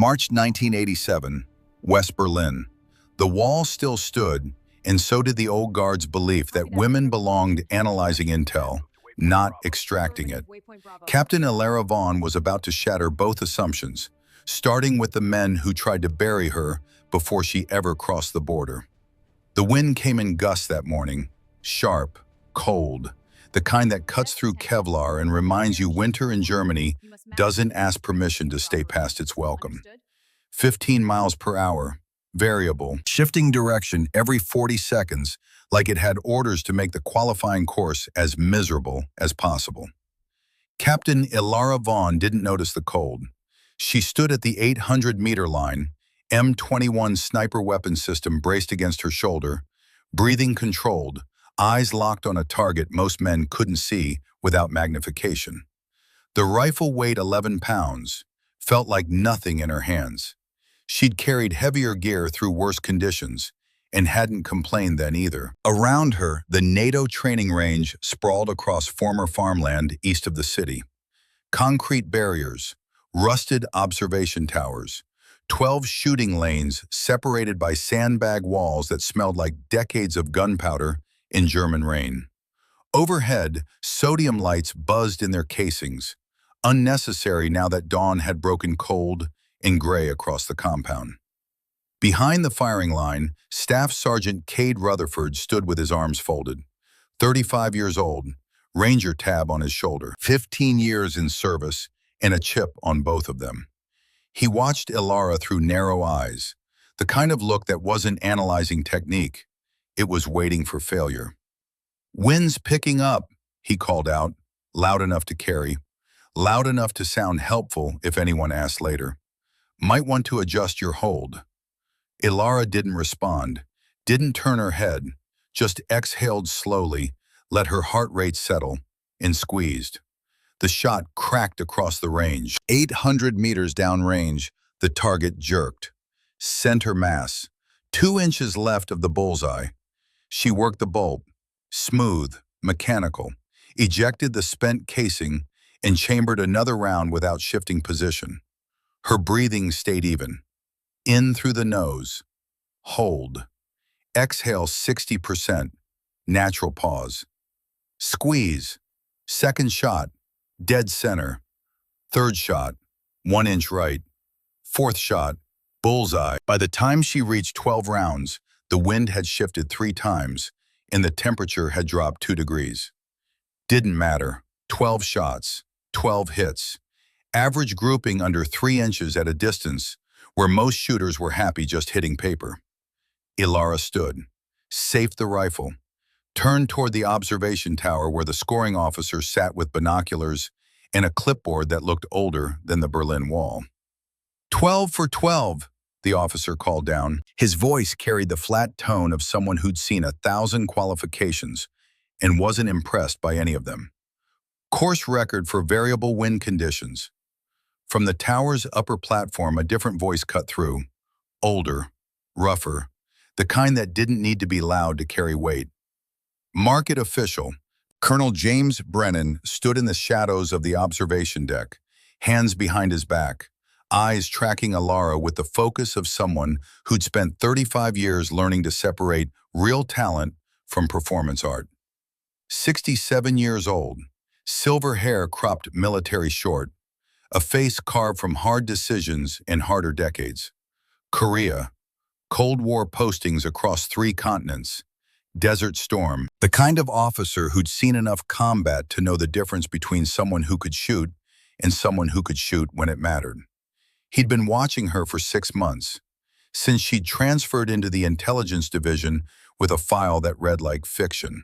March 1987, West Berlin. The wall still stood, and so did the old guard's belief that women belonged analyzing intel, not extracting it. Captain Ilara Vaughn was about to shatter both assumptions, starting with the men who tried to bury her before she ever crossed the border. The wind came in gusts that morning, sharp, cold, the kind that cuts through Kevlar and reminds you winter in Germany doesn't ask permission to stay past its welcome. 15 miles per hour, variable, shifting direction every 40 seconds, like it had orders to make the qualifying course as miserable as possible. Captain Ilara Vaughn didn't notice the cold. She stood at the 800-meter line, M21 sniper weapon system braced against her shoulder, breathing controlled, eyes locked on a target most men couldn't see without magnification. The rifle weighed 11 pounds, felt like nothing in her hands. She'd carried heavier gear through worse conditions, and hadn't complained then either. Around her, the NATO training range sprawled across former farmland east of the city. Concrete barriers, rusted observation towers, 12 shooting lanes separated by sandbag walls that smelled like decades of gunpowder in German rain. Overhead, sodium lights buzzed in their casings, unnecessary now that dawn had broken cold and gray across the compound. Behind the firing line, Staff Sergeant Cade Rutherford stood with his arms folded. 35 years old, Ranger tab on his shoulder, 15 years in service, and a chip on both of them. He watched Ilara through narrow eyes, the kind of look that wasn't analyzing technique. It was waiting for failure. "Wind's picking up," he called out, loud enough to carry, loud enough to sound helpful if anyone asked later. "Might want to adjust your hold." Ilara didn't respond, didn't turn her head, just exhaled slowly, let her heart rate settle, and squeezed. The shot cracked across the range. 800 meters downrange, the target jerked. Center mass, 2 inches left of the bullseye. She worked the bolt, smooth, mechanical, ejected the spent casing, and chambered another round without shifting position. Her breathing stayed even. In through the nose. Hold. Exhale 60%. Natural pause. Squeeze. Second shot. Dead center. Third shot. 1 inch right. Fourth shot. Bullseye. By the time she reached 12 rounds, the wind had shifted 3 times, and the temperature had dropped 2 degrees. Didn't matter. 12 shots. 12 hits. Average grouping under 3 inches at a distance, where most shooters were happy just hitting paper. Ilara stood, safed the rifle, turned toward the observation tower where the scoring officer sat with binoculars and a clipboard that looked older than the Berlin Wall. 12 for 12, the officer called down. His voice carried the flat tone of someone who'd seen 1,000 qualifications and wasn't impressed by any of them. Course record for variable wind conditions. From the tower's upper platform, a different voice cut through. Older, rougher, the kind that didn't need to be loud to carry weight. Market official, Colonel James Brennan stood in the shadows of the observation deck, hands behind his back, eyes tracking Ilara with the focus of someone who'd spent 35 years learning to separate real talent from performance art. 67 years old, silver hair cropped military short, a face carved from hard decisions and harder decades. Korea, Cold War postings across 3 continents, Desert Storm, the kind of officer who'd seen enough combat to know the difference between someone who could shoot and someone who could shoot when it mattered. He'd been watching her for 6 months, since she'd transferred into the intelligence division with a file that read like fiction.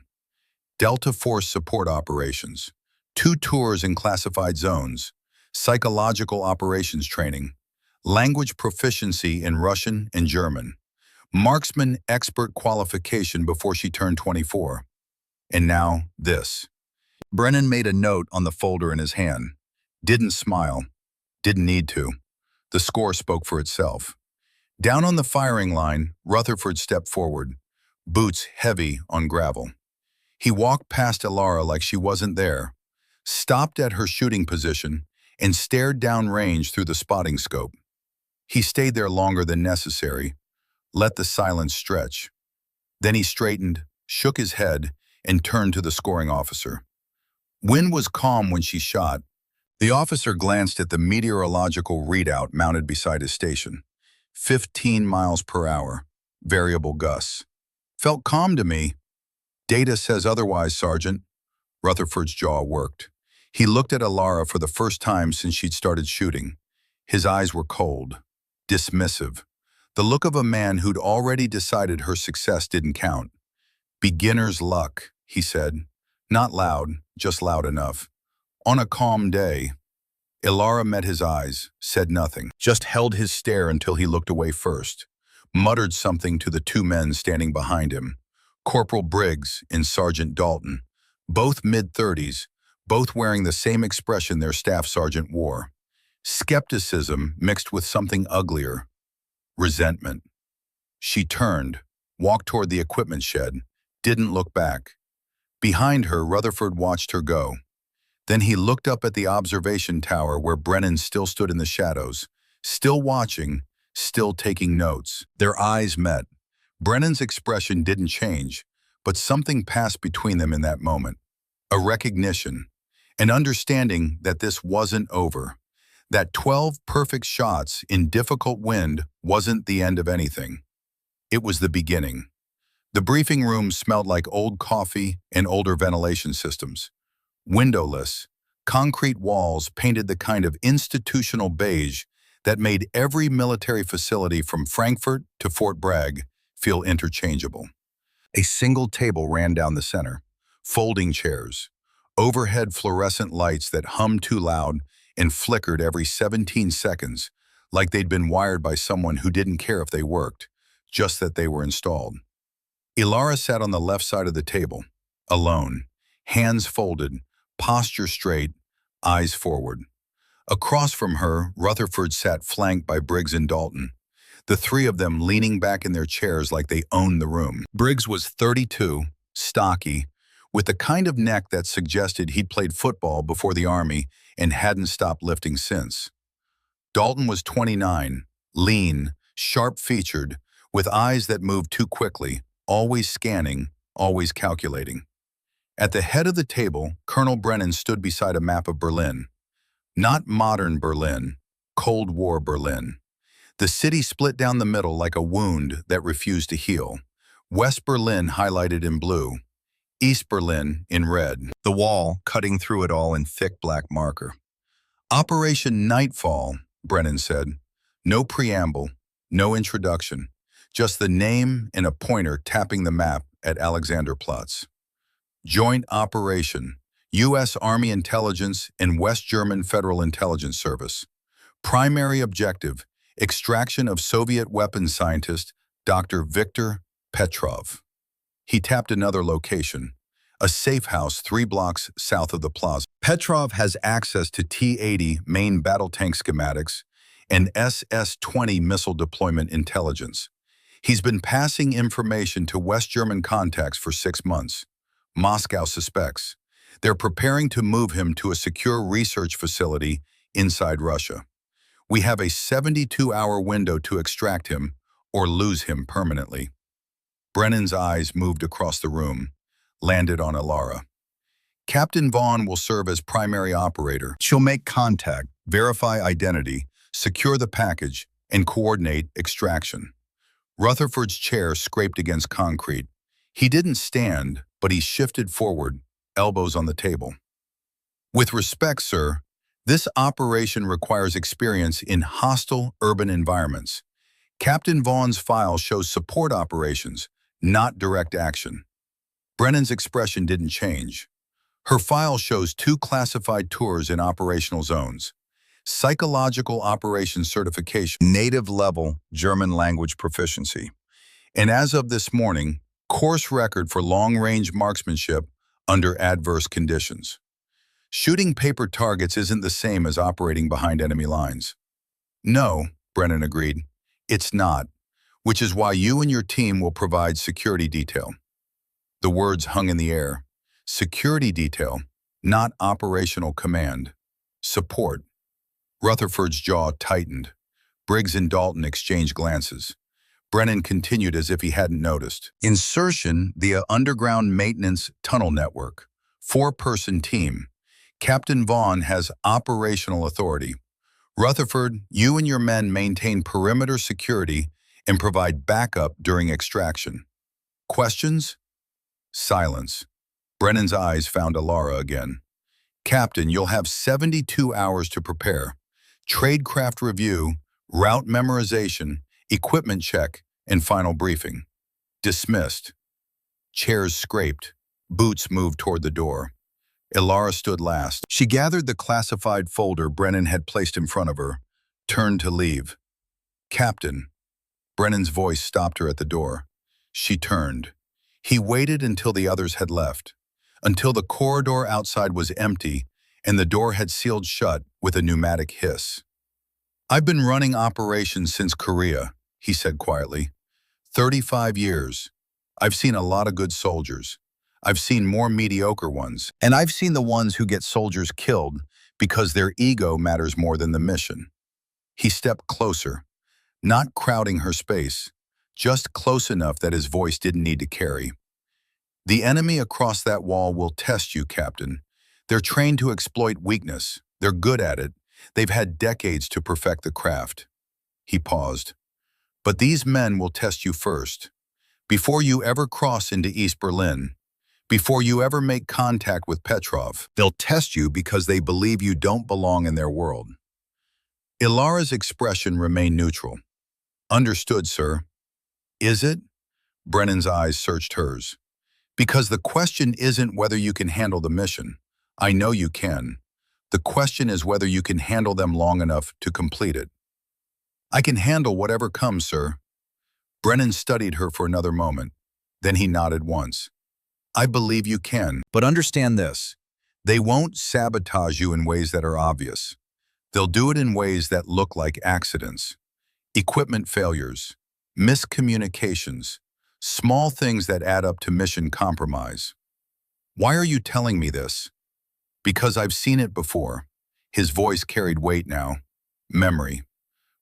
Delta Force support operations, 2 tours in classified zones, psychological operations training, language proficiency in Russian and German, marksman expert qualification before she turned 24. And now this. Brennan made a note on the folder in his hand. Didn't smile. Didn't need to. The score spoke for itself. Down on the firing line, Rutherford stepped forward, boots heavy on gravel. He walked past Ilara like she wasn't there, stopped at her shooting position, and stared downrange through the spotting scope. He stayed there longer than necessary, let the silence stretch. Then he straightened, shook his head, and turned to the scoring officer. Wynne was calm when she shot. The officer glanced at the meteorological readout mounted beside his station. 15 miles per hour, variable gusts. Felt calm to me. Data says otherwise, Sergeant. Rutherford's jaw worked. He looked at Alara for the first time since she'd started shooting. His eyes were cold, dismissive. The look of a man who'd already decided her success didn't count. Beginner's luck, he said. Not loud, just loud enough. On a calm day. Alara met his eyes, said nothing, just held his stare until he looked away first. Muttered something to the two men standing behind him. Corporal Briggs and Sergeant Dalton, both mid-30s, both wearing the same expression their staff sergeant wore. Skepticism mixed with something uglier. Resentment. She turned, walked toward the equipment shed, didn't look back. Behind her, Rutherford watched her go. Then he looked up at the observation tower where Brennan still stood in the shadows, still watching, still taking notes. Their eyes met. Brennan's expression didn't change, but something passed between them in that moment. A recognition, an understanding that this wasn't over, that 12 perfect shots in difficult wind wasn't the end of anything. It was the beginning. The briefing room smelled like old coffee and older ventilation systems. Windowless, concrete walls painted the kind of institutional beige that made every military facility from Frankfurt to Fort Bragg feel interchangeable. A single table ran down the center, folding chairs, overhead fluorescent lights that hummed too loud and flickered every 17 seconds, like they'd been wired by someone who didn't care if they worked, just that they were installed. Alara sat on the left side of the table, alone, hands folded, posture straight, eyes forward. Across from her, Rutherford sat flanked by Briggs and Dalton, the three of them leaning back in their chairs like they owned the room. Briggs was 32, stocky, with the kind of neck that suggested he'd played football before the Army and hadn't stopped lifting since. Dalton was 29, lean, sharp-featured, with eyes that moved too quickly, always scanning, always calculating. At the head of the table, Colonel Brennan stood beside a map of Berlin. Not modern Berlin, Cold War Berlin. The city split down the middle like a wound that refused to heal. West Berlin highlighted in blue, East Berlin in red, the wall cutting through it all in thick black marker. Operation Nightfall, Brennan said. No preamble, no introduction, just the name and a pointer tapping the map at Alexanderplatz. Joint Operation, U.S. Army Intelligence and West German Federal Intelligence Service. Primary objective, extraction of Soviet weapons scientist Dr. Viktor Petrov. He tapped another location, a safe house 3 blocks south of the plaza. Petrov has access to T-80 main battle tank schematics and SS-20 missile deployment intelligence. He's been passing information to West German contacts for 6 months. Moscow suspects. They're preparing to move him to a secure research facility inside Russia. We have a 72-hour window to extract him or lose him permanently. Brennan's eyes moved across the room, landed on Alara. Captain Vaughn will serve as primary operator. She'll make contact, verify identity, secure the package, and coordinate extraction. Rutherford's chair scraped against concrete. He didn't stand, but he shifted forward, elbows on the table. With respect, sir, this operation requires experience in hostile urban environments. Captain Vaughn's file shows support operations, not direct action. Brennan's expression didn't change. Her file shows 2 classified tours in operational zones. Psychological operations certification, native level German language proficiency. And as of this morning, course record for long-range marksmanship under adverse conditions. Shooting paper targets isn't the same as operating behind enemy lines. No, Brennan agreed, it's not, which is why you and your team will provide security detail. The words hung in the air. Security detail, not operational command. Support. Rutherford's jaw tightened. Briggs and Dalton exchanged glances. Brennan continued as if he hadn't noticed. Insertion via underground maintenance tunnel network. 4-person team. Captain Vaughn has operational authority. Rutherford, you and your men maintain perimeter security and provide backup during extraction. Questions? Silence. Brennan's eyes found Alara again. Captain, you'll have 72 hours to prepare. Tradecraft review, route memorization, equipment check, and final briefing. Dismissed. Chairs scraped. Boots moved toward the door. Alara stood last. She gathered the classified folder Brennan had placed in front of her, turned to leave. Captain. Brennan's voice stopped her at the door. She turned. He waited until the others had left, until the corridor outside was empty and the door had sealed shut with a pneumatic hiss. I've been running operations since Korea, he said quietly. 35 years. I've seen a lot of good soldiers. I've seen more mediocre ones, and I've seen the ones who get soldiers killed because their ego matters more than the mission. He stepped closer, not crowding her space, just close enough that his voice didn't need to carry. The enemy across that wall will test you, Captain. They're trained to exploit weakness. They're good at it. They've had decades to perfect the craft. He paused. But these men will test you first. Before you ever cross into East Berlin, before you ever make contact with Petrov, they'll test you because they believe you don't belong in their world. Ilara's expression remained neutral. Understood, sir. Is it? Brennan's eyes searched hers. Because the question isn't whether you can handle the mission. I know you can. The question is whether you can handle them long enough to complete it. I can handle whatever comes, sir. Brennan studied her for another moment. Then he nodded once. I believe you can, but understand this. They won't sabotage you in ways that are obvious. They'll do it in ways that look like accidents. Equipment failures, miscommunications, small things that add up to mission compromise. Why are you telling me this? Because I've seen it before. His voice carried weight now. Memory.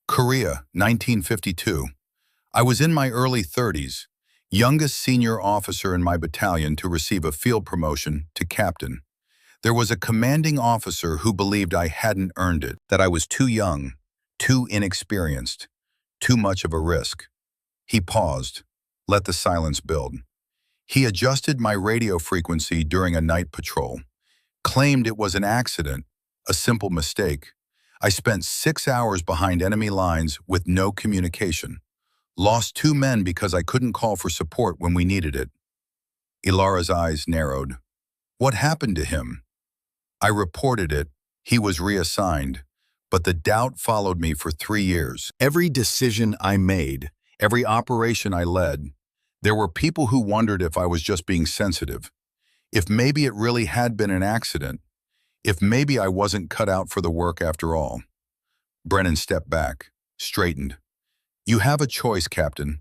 Korea, 1952. I was in my early 30s, youngest senior officer in my battalion to receive a field promotion to captain. There was a commanding officer who believed I hadn't earned it, that I was too young, too inexperienced, too much of a risk. He paused, let the silence build. He adjusted my radio frequency during a night patrol, claimed it was an accident, a simple mistake. I spent 6 hours behind enemy lines with no communication. Lost 2 men because I couldn't call for support when we needed it. Ilara's eyes narrowed. What happened to him? I reported it. He was reassigned. But the doubt followed me for 3 years. Every decision I made, every operation I led, there were people who wondered if I was just being sensitive. If maybe it really had been an accident. If maybe I wasn't cut out for the work after all. Brennan stepped back, straightened. You have a choice, Captain.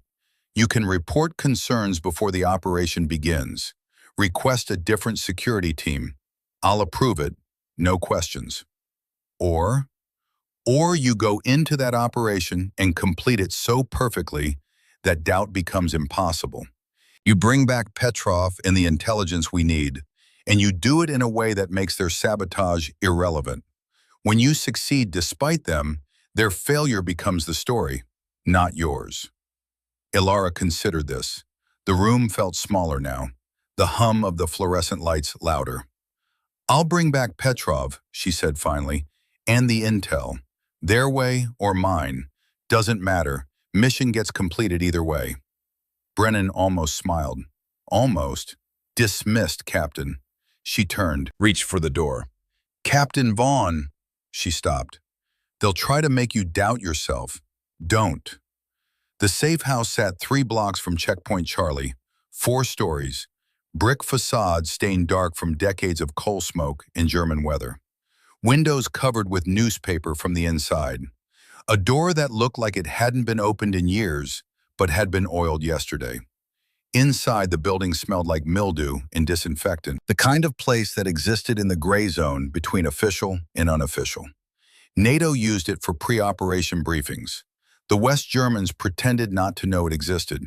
You can report concerns before the operation begins. Request a different security team. I'll approve it, no questions. Or you go into that operation and complete it so perfectly that doubt becomes impossible. You bring back Petrov and the intelligence we need, and you do it in a way that makes their sabotage irrelevant. When you succeed despite them, their failure becomes the story, not yours. Ilara considered this. The room felt smaller now, the hum of the fluorescent lights louder. I'll bring back Petrov, she said finally, and the intel. Their way or mine. Doesn't matter. Mission gets completed either way. Brennan almost smiled. Almost. Dismissed, Captain. She turned, reached for the door. Captain Vaughn. She stopped. They'll try to make you doubt yourself. Don't. The safe house sat 3 blocks from Checkpoint Charlie, 4 stories, brick facade stained dark from decades of coal smoke in German weather. Windows covered with newspaper from the inside. A door that looked like it hadn't been opened in years, but had been oiled yesterday. Inside, the building smelled like mildew and disinfectant, the kind of place that existed in the gray zone between official and unofficial. NATO used it for pre-operation briefings, The West Germans pretended not to know it existed.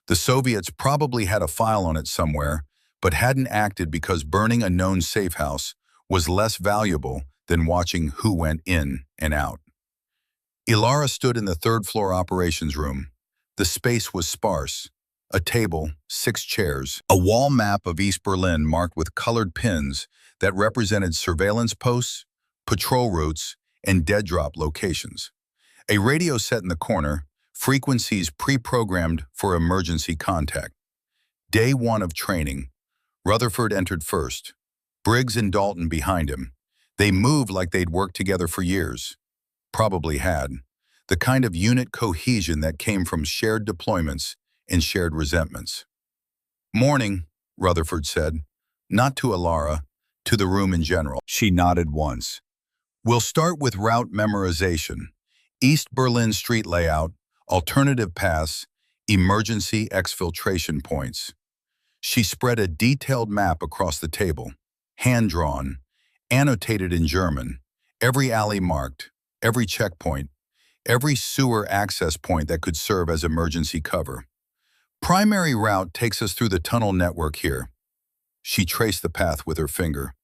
The Soviets probably had a file on it somewhere, but hadn't acted because burning a known safe house was less valuable than watching who went in and out. Ilara stood in the third-floor operations room. The space was sparse. A table, 6 chairs, a wall map of East Berlin marked with colored pins that represented surveillance posts, patrol routes, and dead drop locations. A radio set in the corner, frequencies pre-programmed for emergency contact. Day 1 of training. Rutherford entered first. Briggs and Dalton behind him. They moved like they'd worked together for years. Probably had. The kind of unit cohesion that came from shared deployments and shared resentments. "Morning," Rutherford said. Not to Ilara, to the room in general. She nodded once. "We'll start with route memorization. East Berlin street layout, alternative paths, emergency exfiltration points." She spread a detailed map across the table, hand-drawn, annotated in German, every alley marked, every checkpoint, every sewer access point that could serve as emergency cover. "Primary route takes us through the tunnel network here." She traced the path with her finger.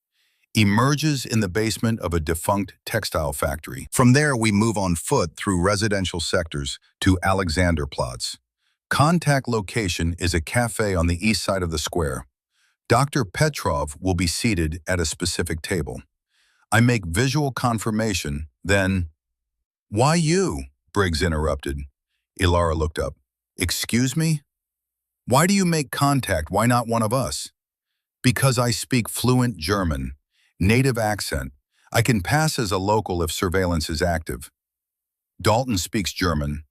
"Emerges in the basement of a defunct textile factory. From there, we move on foot through residential sectors to Alexanderplatz. Contact location is a cafe on the east side of the square. Dr. Petrov will be seated at a specific table. I make visual confirmation, then—" "Why you?" Briggs interrupted. Ilara looked up. "Excuse me? Why do you make contact? Why not one of us?" "Because I speak fluent German. Native accent. I can pass as a local if surveillance is active." "Dalton speaks German."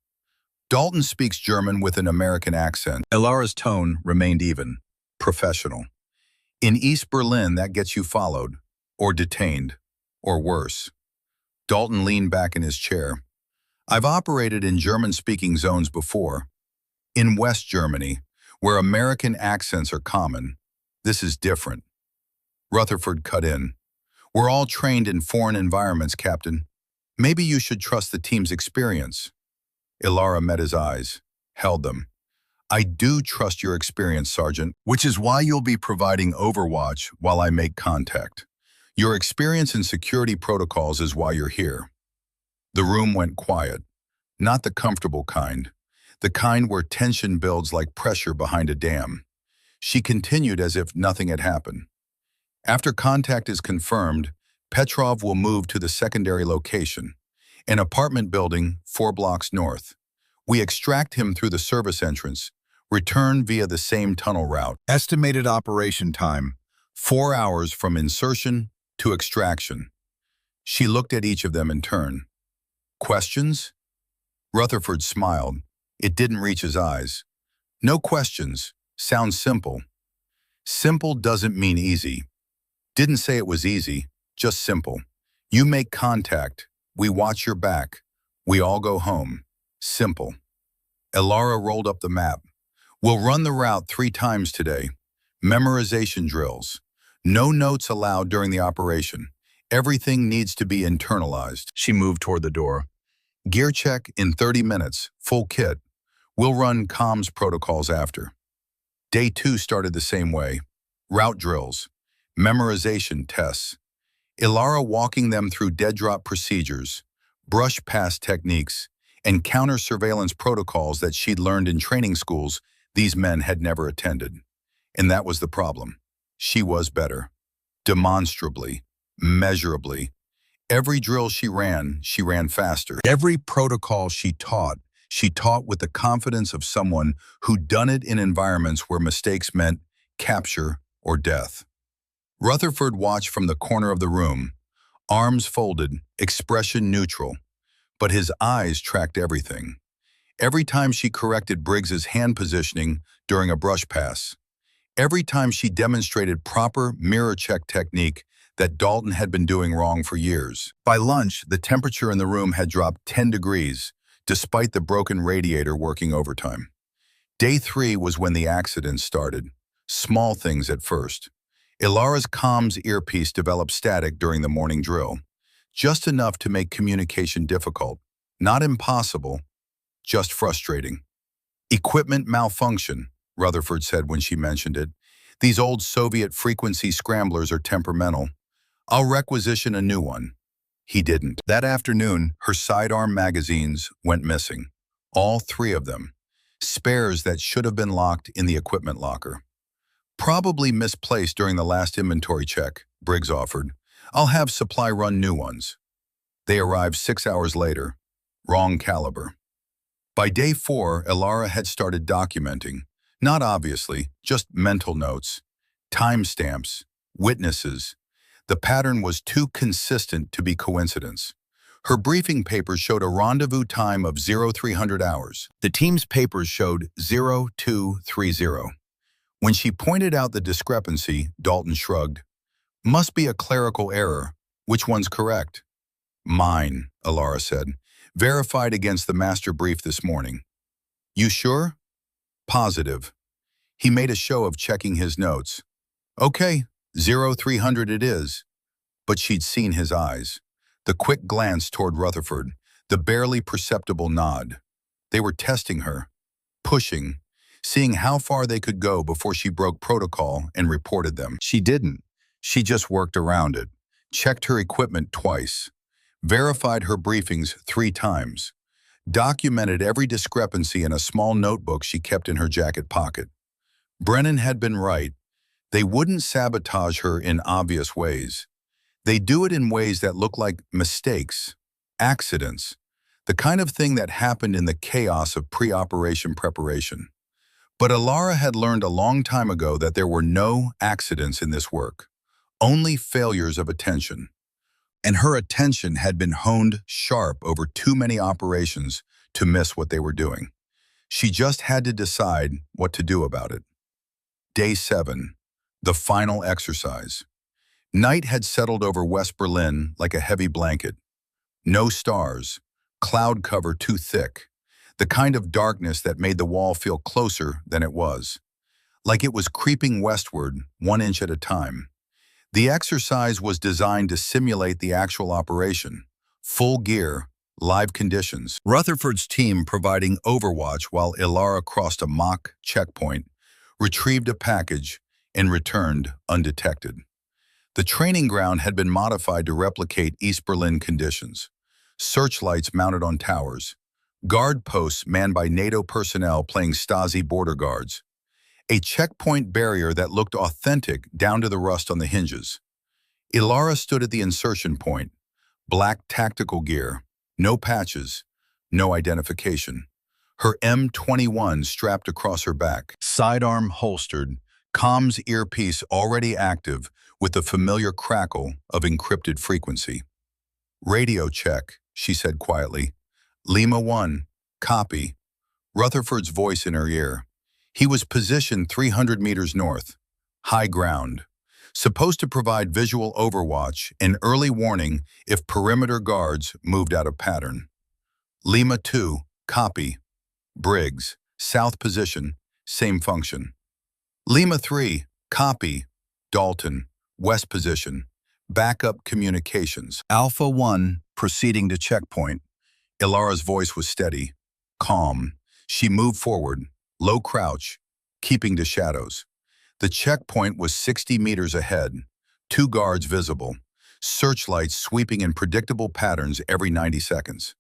"Dalton speaks German with an American accent." Ilara's tone remained even, professional. "In East Berlin, that gets you followed, or detained, or worse." Dalton leaned back in his chair. "I've operated in German-speaking zones before. In West Germany, where American accents are common. This is different." Rutherford cut in. "We're all trained in foreign environments, Captain. Maybe you should trust the team's experience." Ilara met his eyes, held them. "I do trust your experience, Sergeant, which is why you'll be providing overwatch while I make contact. Your experience in security protocols is why you're here." The room went quiet. Not the comfortable kind. The kind where tension builds like pressure behind a dam. She continued as if nothing had happened. "After contact is confirmed, Petrov will move to the secondary location, an apartment building 4 blocks north. We extract him through the service entrance, return via the same tunnel route. Estimated operation time, 4 hours from insertion to extraction." She looked at each of them in turn. "Questions?" Rutherford smiled. It didn't reach his eyes. "No questions. Sounds simple." "Simple doesn't mean easy." "Didn't say it was easy, just simple. You make contact, we watch your back, we all go home. Simple." Ilara rolled up the map. "We'll run the route 3 times today. Memorization drills. No notes allowed during the operation. Everything needs to be internalized." She moved toward the door. "Gear check in 30 minutes, full kit. We'll run comms protocols after." Day 2 started the same way. Route drills, memorization tests. Ilara walking them through dead drop procedures, brush pass techniques, and counter-surveillance protocols that she'd learned in training schools these men had never attended. And that was the problem. She was better. Demonstrably, measurably. Every drill she ran faster. Every protocol she taught with the confidence of someone who'd done it in environments where mistakes meant capture or death. Rutherford watched from the corner of the room, arms folded, expression neutral, but his eyes tracked everything. Every time she corrected Briggs's hand positioning during a brush pass, every time she demonstrated proper mirror check technique that Dalton had been doing wrong for years. By lunch, the temperature in the room had dropped 10 degrees, despite the broken radiator working overtime. Day 3 was when the accidents started. Small things at first. Ilara's comms earpiece developed static during the morning drill, just enough to make communication difficult. Not impossible, just frustrating. Equipment malfunction, Rutherford said when she mentioned it. These old Soviet frequency scramblers are temperamental. I'll requisition a new one. He didn't. That afternoon, her sidearm magazines went missing. All three of them. Spares that should have been locked in the equipment locker. Probably misplaced during the last inventory check, Briggs offered. I'll have supply run new ones. They arrived 6 hours later. Wrong caliber. By day 4, Ilara had started documenting. Not obviously, just mental notes. Timestamps. Witnesses. The pattern was too consistent to be coincidence. Her briefing papers showed a rendezvous time of 0300 hours. The team's papers showed 0230. When she pointed out the discrepancy, Dalton shrugged. Must be a clerical error. Which one's correct? Mine, Ilara said. Verified against the master brief this morning. You sure? Positive. He made a show of checking his notes. Okay, 0300 it is. But she'd seen his eyes. The quick glance toward Rutherford, the barely perceptible nod. They were testing her, pushing, seeing how far they could go before she broke protocol and reported them. She didn't. She just worked around it, checked her equipment twice, verified her briefings 3 times, documented every discrepancy in a small notebook she kept in her jacket pocket. Brennan had been right. They wouldn't sabotage her in obvious ways. They do it in ways that look like mistakes, accidents, the kind of thing that happened in the chaos of pre-operation preparation. But Ilara had learned a long time ago that there were no accidents in this work, only failures of attention. And her attention had been honed sharp over too many operations to miss what they were doing. She just had to decide what to do about it. Day 7, the final exercise. Night had settled over West Berlin like a heavy blanket. No stars, cloud cover too thick, the kind of darkness that made the wall feel closer than it was, like it was creeping westward 1 inch at a time. The exercise was designed to simulate the actual operation, full gear, live conditions. Rutherford's team providing overwatch while Ilara crossed a mock checkpoint, retrieved a package, and returned undetected. The training ground had been modified to replicate East Berlin conditions. Searchlights mounted on towers, guard posts manned by NATO personnel playing Stasi border guards, a checkpoint barrier that looked authentic down to the rust on the hinges. Ilara stood at the insertion point, black tactical gear, no patches, no identification. Her M21 strapped across her back, sidearm holstered, comms earpiece already active with the familiar crackle of encrypted frequency. Radio check, she said quietly. Lima 1, copy. Rutherford's voice in her ear. He was positioned 300 meters north, high ground, supposed to provide visual overwatch and early warning if perimeter guards moved out of pattern. Lima 2, copy. Briggs, south position, same function. Lima 3, copy. Dalton, west position, backup communications. Alpha 1, proceeding to checkpoint. Ilara's voice was steady, calm. She moved forward, low crouch, keeping to shadows. The checkpoint was 60 meters ahead, 2 guards visible, searchlights sweeping in predictable patterns every 90 seconds.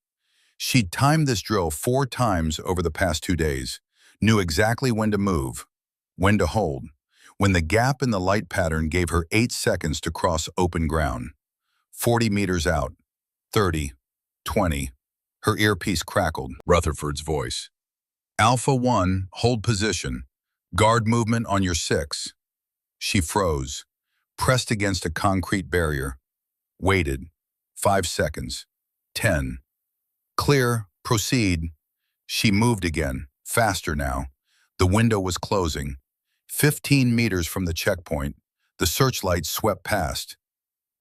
She'd timed this drill 4 times over the past 2 days, knew exactly when to move, when to hold, when the gap in the light pattern gave her 8 seconds to cross open ground. 40 meters out, 30, 20. Her earpiece crackled. Rutherford's voice. Alpha 1, hold position. Guard movement on your 6. She froze, pressed against a concrete barrier. Waited. 5 seconds. 10. Clear, proceed. She moved again, faster now. The window was closing. 15 meters from the checkpoint, the searchlight swept past.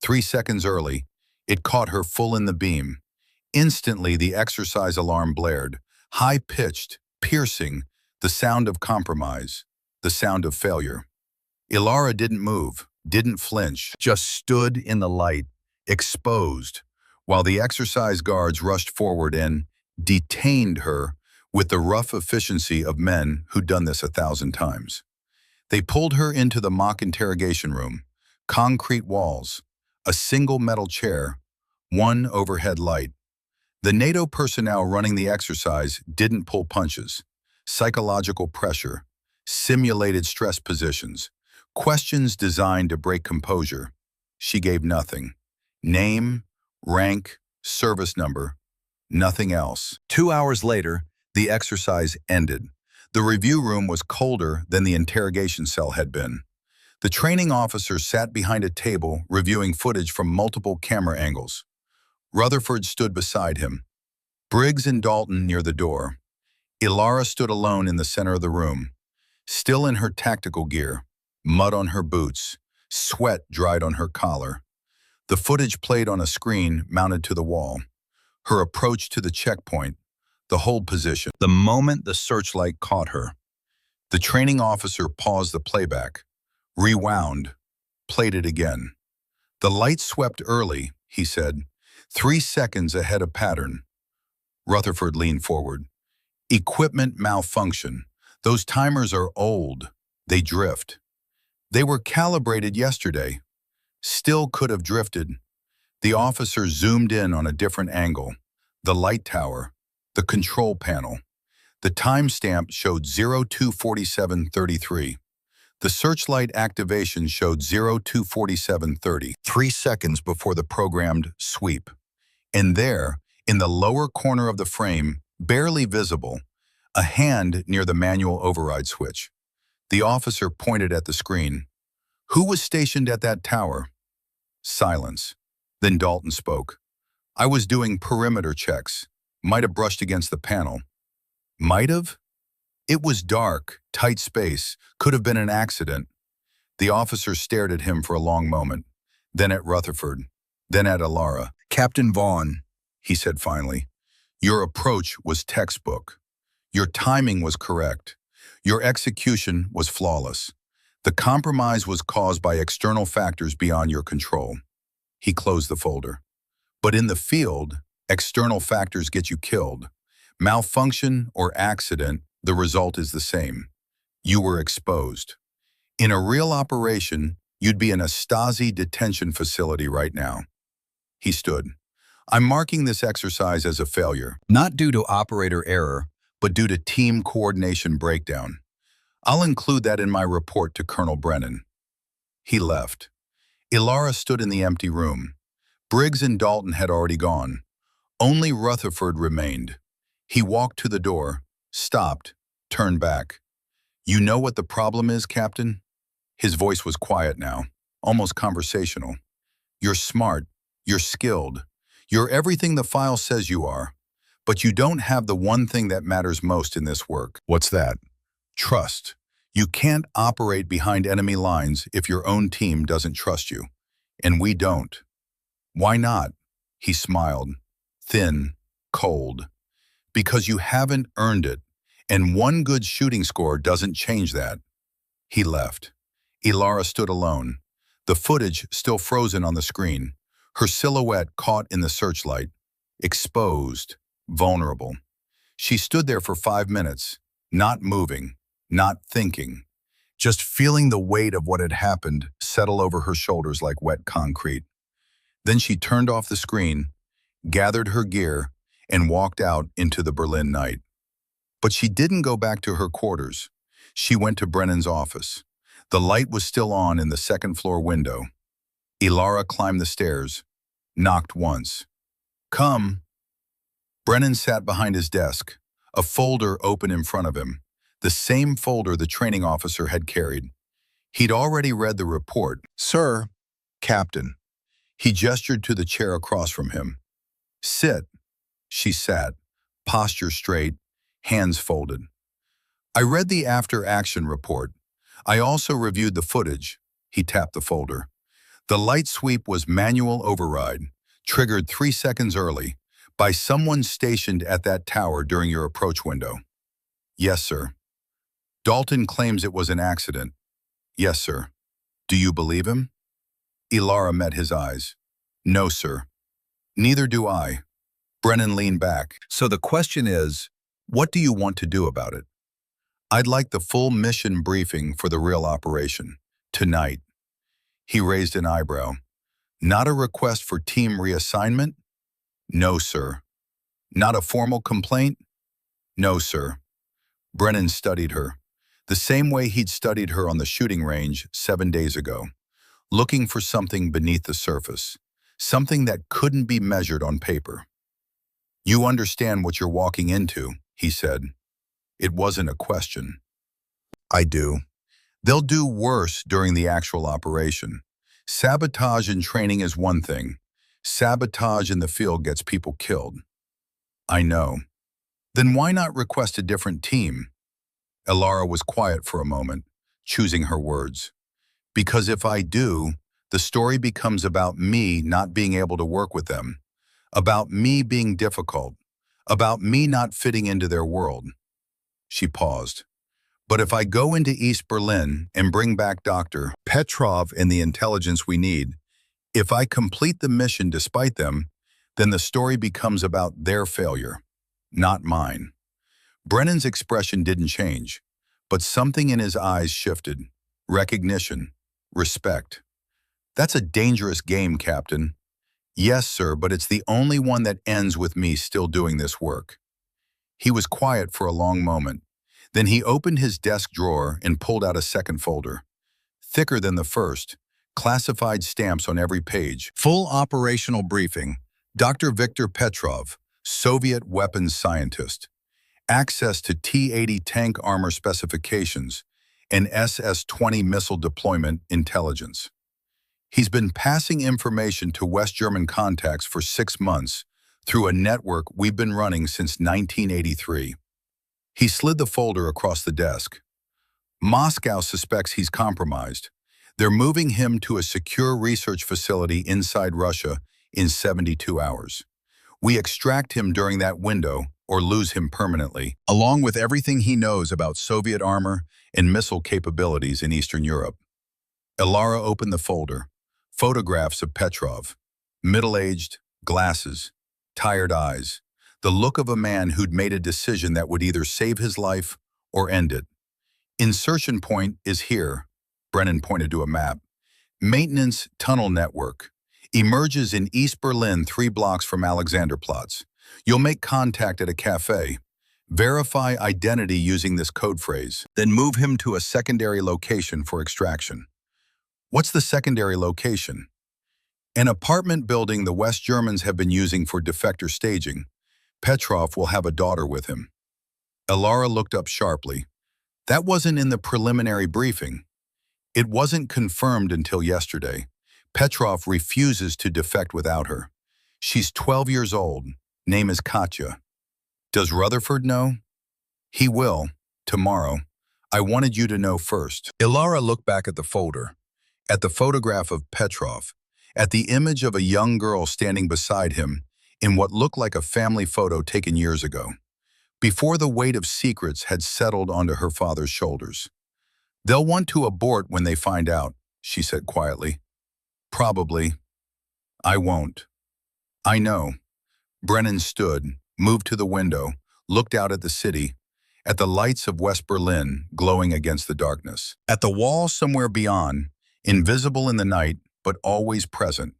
3 seconds early, it caught her full in the beam. Instantly, the exercise alarm blared, high-pitched, piercing, the sound of compromise, the sound of failure. Ilara didn't move, didn't flinch, just stood in the light, exposed, while the exercise guards rushed forward and detained her with the rough efficiency of men who'd done this 1,000 times. They pulled her into the mock interrogation room, concrete walls, a single metal chair, one overhead light. The NATO personnel running the exercise didn't pull punches. Psychological pressure, simulated stress positions, questions designed to break composure. She gave nothing. Name, rank, service number, nothing else. 2 hours later, the exercise ended. The review room was colder than the interrogation cell had been. The training officer sat behind a table reviewing footage from multiple camera angles. Rutherford stood beside him. Briggs and Dalton near the door. Ilara stood alone in the center of the room, still in her tactical gear, mud on her boots, sweat dried on her collar. The footage played on a screen mounted to the wall. Her approach to the checkpoint, the hold position, the moment the searchlight caught her. The training officer paused the playback, rewound, played it again. The light swept early, he said, 3 seconds ahead of pattern. Rutherford leaned forward. Equipment malfunction. Those timers are old. They drift. They were calibrated yesterday. Still could have drifted. The officer zoomed in on a different angle. The light tower. The control panel. The timestamp showed 0247:33. The searchlight activation showed 0247:30, 3 seconds before the programmed sweep. And there, in the lower corner of the frame, barely visible, a hand near the manual override switch. The officer pointed at the screen. Who was stationed at that tower? Silence. Then Dalton spoke. I was doing perimeter checks. Might have brushed against the panel. Might have? It was dark, tight space, could have been an accident. The officer stared at him for a long moment, then at Rutherford, then at Ilara. Captain Vaughn, he said finally, your approach was textbook. Your timing was correct. Your execution was flawless. The compromise was caused by external factors beyond your control. He closed the folder. But in the field, external factors get you killed. Malfunction or accident, the result is the same. You were exposed. In a real operation, you'd be in a Stasi detention facility right now. He stood. I'm marking this exercise as a failure, not due to operator error, but due to team coordination breakdown. I'll include that in my report to Colonel Brennan. He left. Ilara stood in the empty room. Briggs and Dalton had already gone. Only Rutherford remained. He walked to the door, stopped, turned back. You know what the problem is, Captain? His voice was quiet now, almost conversational. You're smart, you're skilled, you're everything the file says you are, but you don't have the one thing that matters most in this work. What's that? Trust. You can't operate behind enemy lines if your own team doesn't trust you. And we don't. Why not? He smiled, thin, cold. Because you haven't earned it, and one good shooting score doesn't change that. He left. Ilara stood alone, the footage still frozen on the screen, her silhouette caught in the searchlight, exposed, vulnerable. She stood there for 5 minutes, not moving, not thinking, just feeling the weight of what had happened settle over her shoulders like wet concrete. Then she turned off the screen, gathered her gear, and walked out into the Berlin night. But she didn't go back to her quarters. She went to Brennan's office. The light was still on in the second-floor window. Ilara climbed the stairs, knocked once. Come. Brennan sat behind his desk, a folder open in front of him, the same folder the training officer had carried. He'd already read the report. Sir, Captain. He gestured to the chair across from him. Sit. She sat, posture straight, hands folded. I read the after-action report. I also reviewed the footage. He tapped the folder. The light sweep was manual override, triggered 3 seconds early, by someone stationed at that tower during your approach window. Yes, sir. Dalton claims it was an accident. Yes, sir. Do you believe him? Ilara met his eyes. No, sir. Neither do I. Brennan leaned back. So the question is, What do you want to do about it? I'd like the full mission briefing for the real operation. Tonight. He raised an eyebrow. Not a request for team reassignment? No, sir. Not a formal complaint? No, sir. Brennan studied her, the same way he'd studied her on the shooting range 7 days ago, looking for something beneath the surface, something that couldn't be measured on paper. You understand what you're walking into, he said. It wasn't a question. I do. They'll do worse during the actual operation. Sabotage in training is one thing. Sabotage in the field gets people killed. I know. Then why not request a different team? Elara was quiet for a moment, choosing her words. Because if I do, the story becomes about me not being able to work with them, about me being difficult, about me not fitting into their world. She paused. But if I go into East Berlin and bring back Dr. Petrov and the intelligence we need, if I complete the mission despite them, then the story becomes about their failure, not mine. Brennan's expression didn't change, but something in his eyes shifted. Recognition, respect. That's a dangerous game, Captain. Yes, sir, but it's the only one that ends with me still doing this work. He was quiet for a long moment. Then he opened his desk drawer and pulled out a second folder. Thicker than the first, classified stamps on every page. Full operational briefing. Dr. Viktor Petrov, Soviet weapons scientist. Access to T-80 tank armor specifications and SS-20 missile deployment intelligence. He's been passing information to West German contacts for 6 months through a network we've been running since 1983. He slid the folder across the desk. Moscow suspects he's compromised. They're moving him to a secure research facility inside Russia in 72 hours. We extract him during that window or lose him permanently, along with everything he knows about Soviet armor and missile capabilities in Eastern Europe. Elara opened the folder. Photographs of Petrov. Middle-aged, glasses, tired eyes. The look of a man who'd made a decision that would either save his life or end it. Insertion point is here. Brennan pointed to a map. Maintenance tunnel network. Emerges in East Berlin 3 blocks from Alexanderplatz. You'll make contact at a cafe. Verify identity using this code phrase. Then move him to a secondary location for extraction. What's the secondary location? An apartment building the West Germans have been using for defector staging. Petrov will have a daughter with him. Elara looked up sharply. That wasn't in the preliminary briefing. It wasn't confirmed until yesterday. Petrov refuses to defect without her. She's 12 years old. Name is Katya. Does Rutherford know? He will, tomorrow. I wanted you to know first. Elara looked back at the folder, at the photograph of Petrov, at the image of a young girl standing beside him in what looked like a family photo taken years ago, before the weight of secrets had settled onto her father's shoulders. They'll want to abort when they find out, she said quietly. Probably. I won't. I know. Brennan stood, moved to the window, looked out at the city, at the lights of West Berlin glowing against the darkness, at the wall somewhere beyond, invisible in the night, but always present,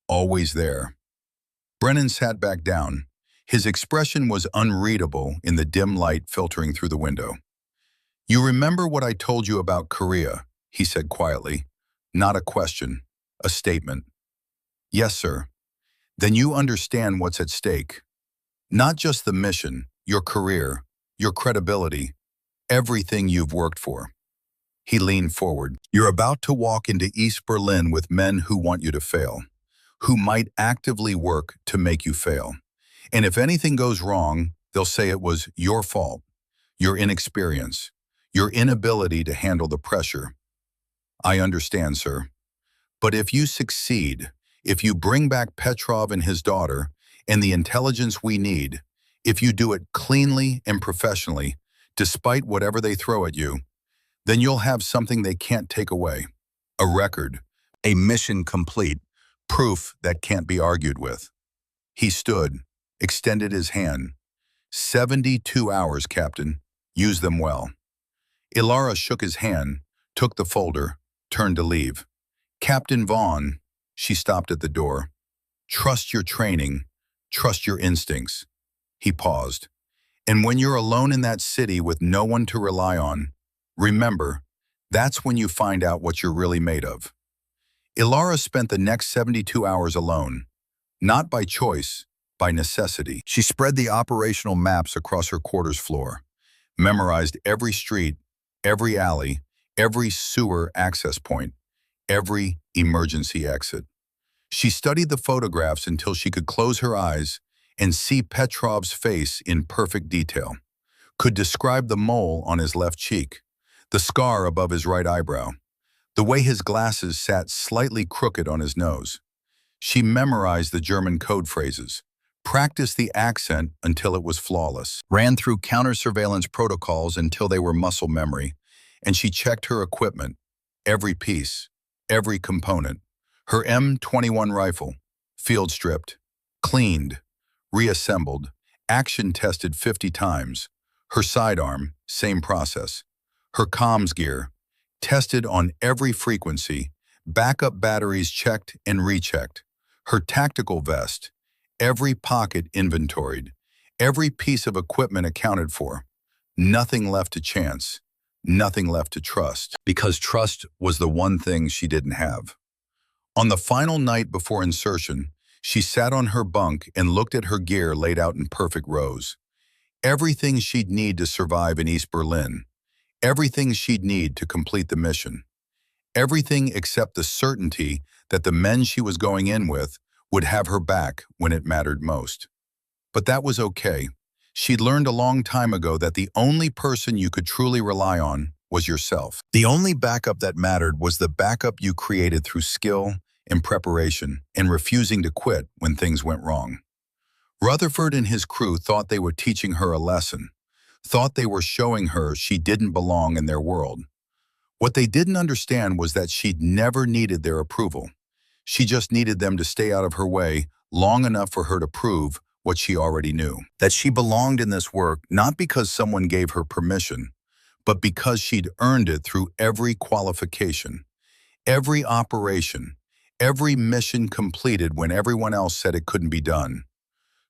always there. Brennan sat back down. His expression was unreadable in the dim light filtering through the window. You remember what I told you about Korea, he said quietly. Not a question, a statement. Yes, sir. Then you understand what's at stake. Not just the mission, your career, your credibility, everything you've worked for. He leaned forward. You're about to walk into East Berlin with men who want you to fail, who might actively work to make you fail. And if anything goes wrong, they'll say it was your fault, your inexperience, your inability to handle the pressure. I understand, sir. But if you succeed, if you bring back Petrov and his daughter and the intelligence we need, if you do it cleanly and professionally, despite whatever they throw at you, then you'll have something they can't take away. A record, a mission complete, proof that can't be argued with. He stood, extended his hand. 72 hours, Captain. Use them well. Ilara shook his hand, took the folder, turned to leave. Captain Vaughn, she stopped at the door. Trust your training. Trust your instincts. He paused. And when you're alone in that city with no one to rely on, remember, that's when you find out what you're really made of. Ilara spent the next 72 hours alone, not by choice, by necessity. She spread the operational maps across her quarters floor, memorized every street, every alley, every sewer access point, every emergency exit. She studied the photographs until she could close her eyes and see Petrov's face in perfect detail, could describe the mole on his left cheek, the scar above his right eyebrow, the way his glasses sat slightly crooked on his nose. She memorized the German code phrases, practiced the accent until it was flawless, ran through counter-surveillance protocols until they were muscle memory, and she checked her equipment, every piece, every component. Her M21 rifle, field stripped, cleaned, reassembled, action tested 50 times. Her sidearm, same process. Her comms gear, tested on every frequency, backup batteries checked and rechecked. Her tactical vest, every pocket inventoried, every piece of equipment accounted for. Nothing left to chance, nothing left to trust, because trust was the one thing she didn't have. On the final night before insertion, she sat on her bunk and looked at her gear laid out in perfect rows. Everything she'd need to survive in East Berlin. Everything she'd need to complete the mission. Everything except the certainty that the men she was going in with would have her back when it mattered most. But that was okay. She'd learned a long time ago that the only person you could truly rely on was yourself. The only backup that mattered was the backup you created through skill and preparation and refusing to quit when things went wrong. Rutherford and his crew thought they were teaching her a lesson, thought they were showing her she didn't belong in their world. What they didn't understand was that she'd never needed their approval. She just needed them to stay out of her way long enough for her to prove what she already knew. That she belonged in this work not because someone gave her permission, but because she'd earned it through every qualification, every operation, every mission completed when everyone else said it couldn't be done.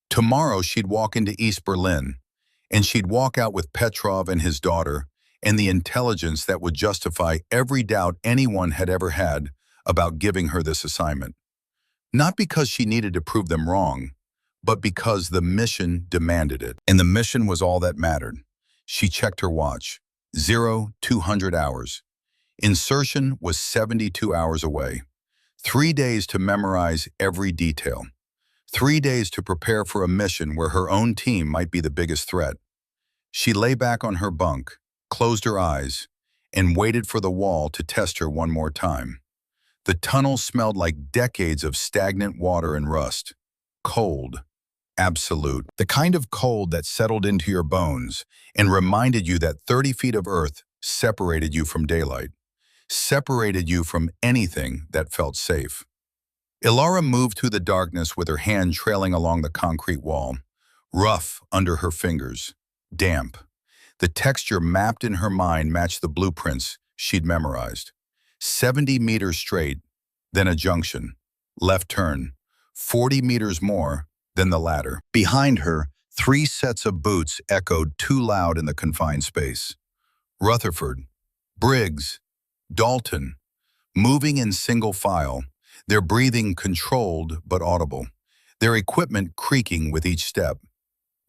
Tomorrow she'd walk into East Berlin, and she'd walk out with Petrov and his daughter and the intelligence that would justify every doubt anyone had ever had about giving her this assignment. Not because she needed to prove them wrong, but because the mission demanded it. And the mission was all that mattered. She checked her watch. 200 hours. Insertion was 72 hours away. 3 days to memorize every detail. 3 days to prepare for a mission where her own team might be the biggest threat. She lay back on her bunk, closed her eyes, and waited for the wall to test her one more time. The tunnel smelled like decades of stagnant water and rust. Cold. Absolute. The kind of cold that settled into your bones and reminded you that 30 feet of earth separated you from daylight, separated you from anything that felt safe. Ilara moved through the darkness with her hand trailing along the concrete wall, rough under her fingers, damp. The texture mapped in her mind matched the blueprints she'd memorized. 70 meters straight, then a junction, left turn, 40 meters more, then the ladder. Behind her, 3 sets of boots echoed too loud in the confined space. Rutherford, Briggs, Dalton, moving in single file, their breathing controlled but audible, their equipment creaking with each step.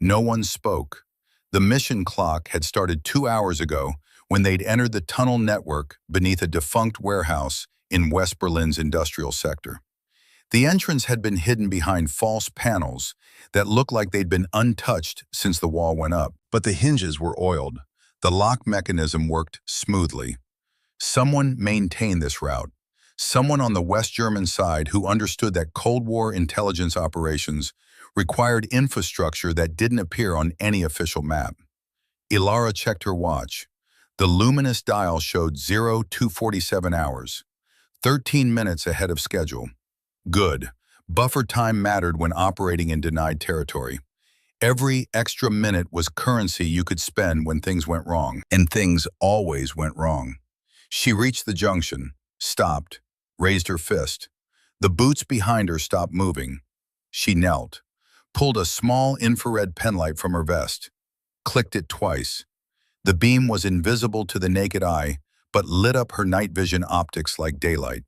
No one spoke. The mission clock had started 2 hours ago when they'd entered the tunnel network beneath a defunct warehouse in West Berlin's industrial sector. The entrance had been hidden behind false panels that looked like they'd been untouched since the wall went up, but the hinges were oiled. The lock mechanism worked smoothly. Someone maintained this route. Someone on the West German side who understood that Cold War intelligence operations required infrastructure that didn't appear on any official map. Ilara checked her watch. The luminous dial showed 0247 hours, 13 minutes ahead of schedule. Good. Buffer time mattered when operating in denied territory. Every extra minute was currency you could spend when things went wrong, and things always went wrong. She reached the junction, stopped, raised her fist. The boots behind her stopped moving. She knelt, pulled a small infrared penlight from her vest, clicked it twice. The beam was invisible to the naked eye, but lit up her night vision optics like daylight.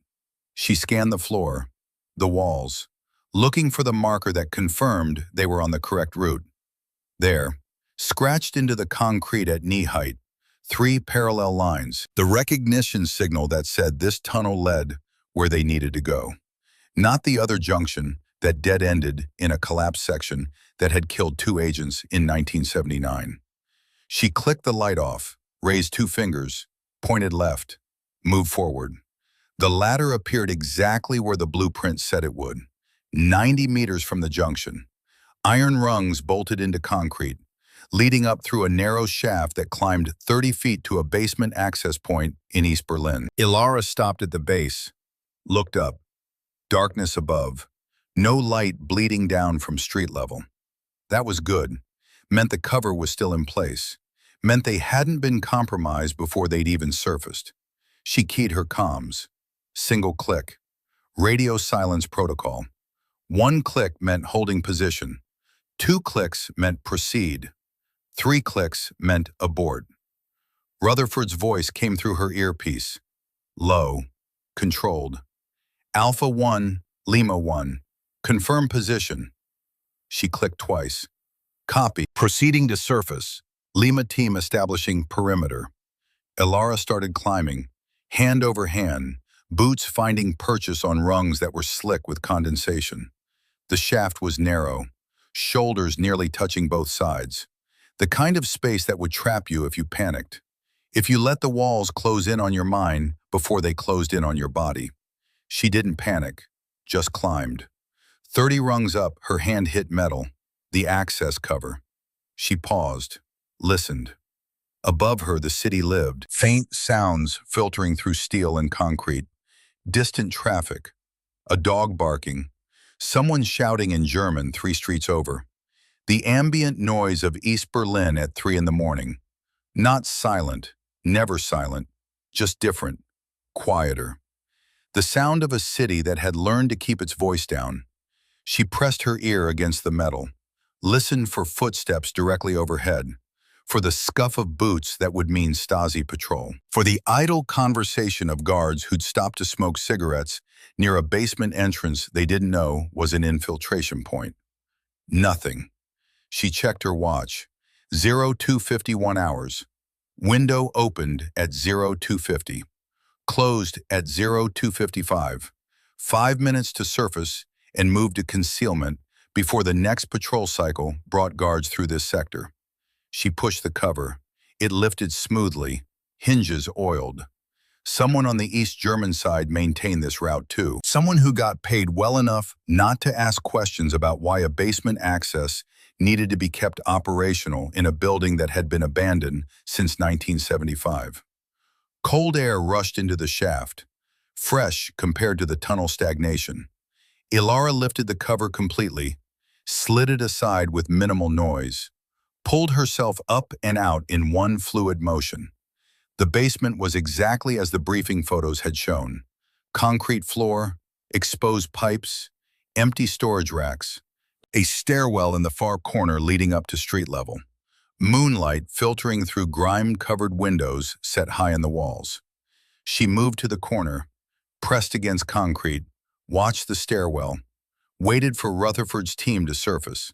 She scanned the floor, the walls, looking for the marker that confirmed they were on the correct route. There, scratched into the concrete at knee height, 3 parallel lines, the recognition signal that said this tunnel led where they needed to go. Not the other junction that dead-ended in a collapsed section that had killed 2 agents in 1979. She clicked the light off, raised 2 fingers, pointed left, moved forward. The ladder appeared exactly where the blueprint said it would, 90 meters from the junction. Iron rungs bolted into concrete, leading up through a narrow shaft that climbed 30 feet to a basement access point in East Berlin. Ilara stopped at the base, looked up. Darkness above, no light bleeding down from street level. That was good. Meant the cover was still in place. Meant they hadn't been compromised before they'd even surfaced. She keyed her comms. Single click. Radio silence protocol. 1 click meant holding position. 2 clicks meant proceed. 3 clicks meant abort. Rutherford's voice came through her earpiece. Low. Controlled. Alpha 1, Lima 1. Confirm position. She clicked twice. Copy. Proceeding to surface. Lima team establishing perimeter. Ilara started climbing, hand over hand, boots finding purchase on rungs that were slick with condensation. The shaft was narrow, shoulders nearly touching both sides. The kind of space that would trap you if you panicked. If you let the walls close in on your mind before they closed in on your body. She didn't panic, just climbed. 30 rungs up, her hand hit metal, the access cover. She paused, listened. Above her, the city lived, faint sounds filtering through steel and concrete, distant traffic, a dog barking, someone shouting in German 3 streets over. The ambient noise of East Berlin at 3 in the morning. Not silent, never silent, just different, quieter. The sound of a city that had learned to keep its voice down. She pressed her ear against the metal, listened for footsteps directly overhead, for the scuff of boots that would mean Stasi patrol, for the idle conversation of guards who'd stopped to smoke cigarettes near a basement entrance they didn't know was an infiltration point. Nothing. She checked her watch. 0251 hours. Window opened at 0250. Closed at 0255. 5 minutes to surface and moved to concealment before the next patrol cycle brought guards through this sector. She pushed the cover. It lifted smoothly, hinges oiled. Someone on the East German side maintained this route too. Someone who got paid well enough not to ask questions about why a basement access needed to be kept operational in a building that had been abandoned since 1975. Cold air rushed into the shaft, fresh compared to the tunnel stagnation. Ilara lifted the cover completely, slid it aside with minimal noise, pulled herself up and out in one fluid motion. The basement was exactly as the briefing photos had shown. Concrete floor, exposed pipes, empty storage racks, a stairwell in the far corner leading up to street level. Moonlight filtering through grime-covered windows set high in the walls. She moved to the corner, pressed against concrete, watched the stairwell, waited for Rutherford's team to surface.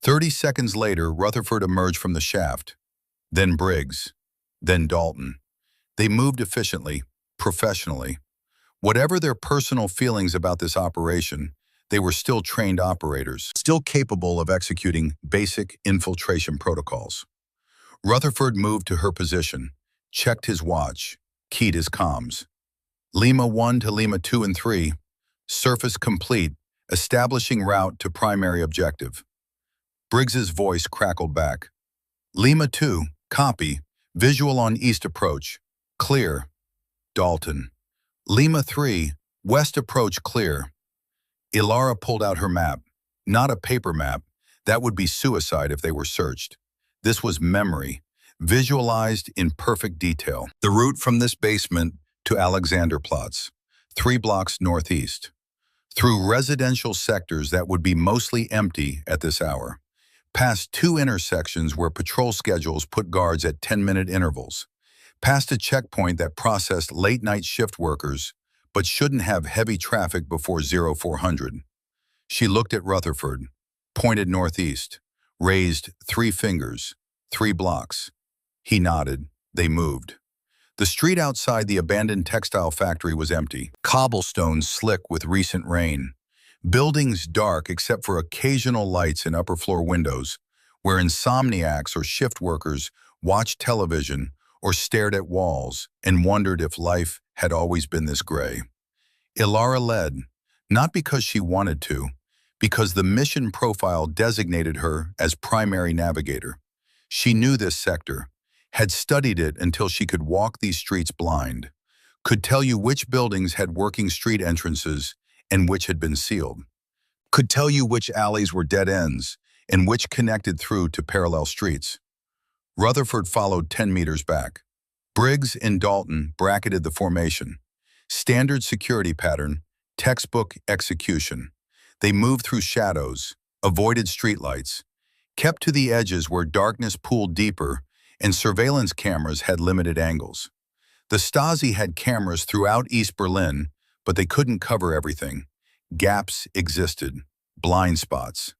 30 seconds later, Rutherford emerged from the shaft, then Briggs, then Dalton. They moved efficiently, professionally. Whatever their personal feelings about this operation, they were still trained operators, still capable of executing basic infiltration protocols. Rutherford moved to her position, checked his watch, keyed his comms. Lima 1 to Lima 2 and 3, surface complete, establishing route to primary objective. Briggs's voice crackled back. Lima 2, copy, visual on east approach, clear. Dalton. Lima 3, west approach clear. Ilara pulled out her map, not a paper map, That would be suicide if they were searched. This was memory, visualized in perfect detail. The route from this basement to Alexanderplatz, 3 blocks northeast, through residential sectors that would be mostly empty at this hour, past 2 intersections where patrol schedules put guards at 10-minute intervals, past a checkpoint that processed late-night shift workers but shouldn't have heavy traffic before 0400. She looked at Rutherford, pointed northeast, raised 3 fingers, 3 blocks. He nodded. They moved. The street outside the abandoned textile factory was empty, cobblestones slick with recent rain, buildings dark except for occasional lights in upper-floor windows, where insomniacs or shift workers watched television or stared at walls and wondered if life had always been this gray. Ilara led, not because she wanted to, because the mission profile designated her as primary navigator. She knew this sector, had studied it until she could walk these streets blind, could tell you which buildings had working street entrances and which had been sealed, could tell you which alleys were dead ends and which connected through to parallel streets. Rutherford followed 10 meters back. Briggs and Dalton bracketed the formation. Standard security pattern, textbook execution. They moved through shadows, avoided streetlights, kept to the edges where darkness pooled deeper and surveillance cameras had limited angles. The Stasi had cameras throughout East Berlin, but they couldn't cover everything. Gaps existed, blind spots.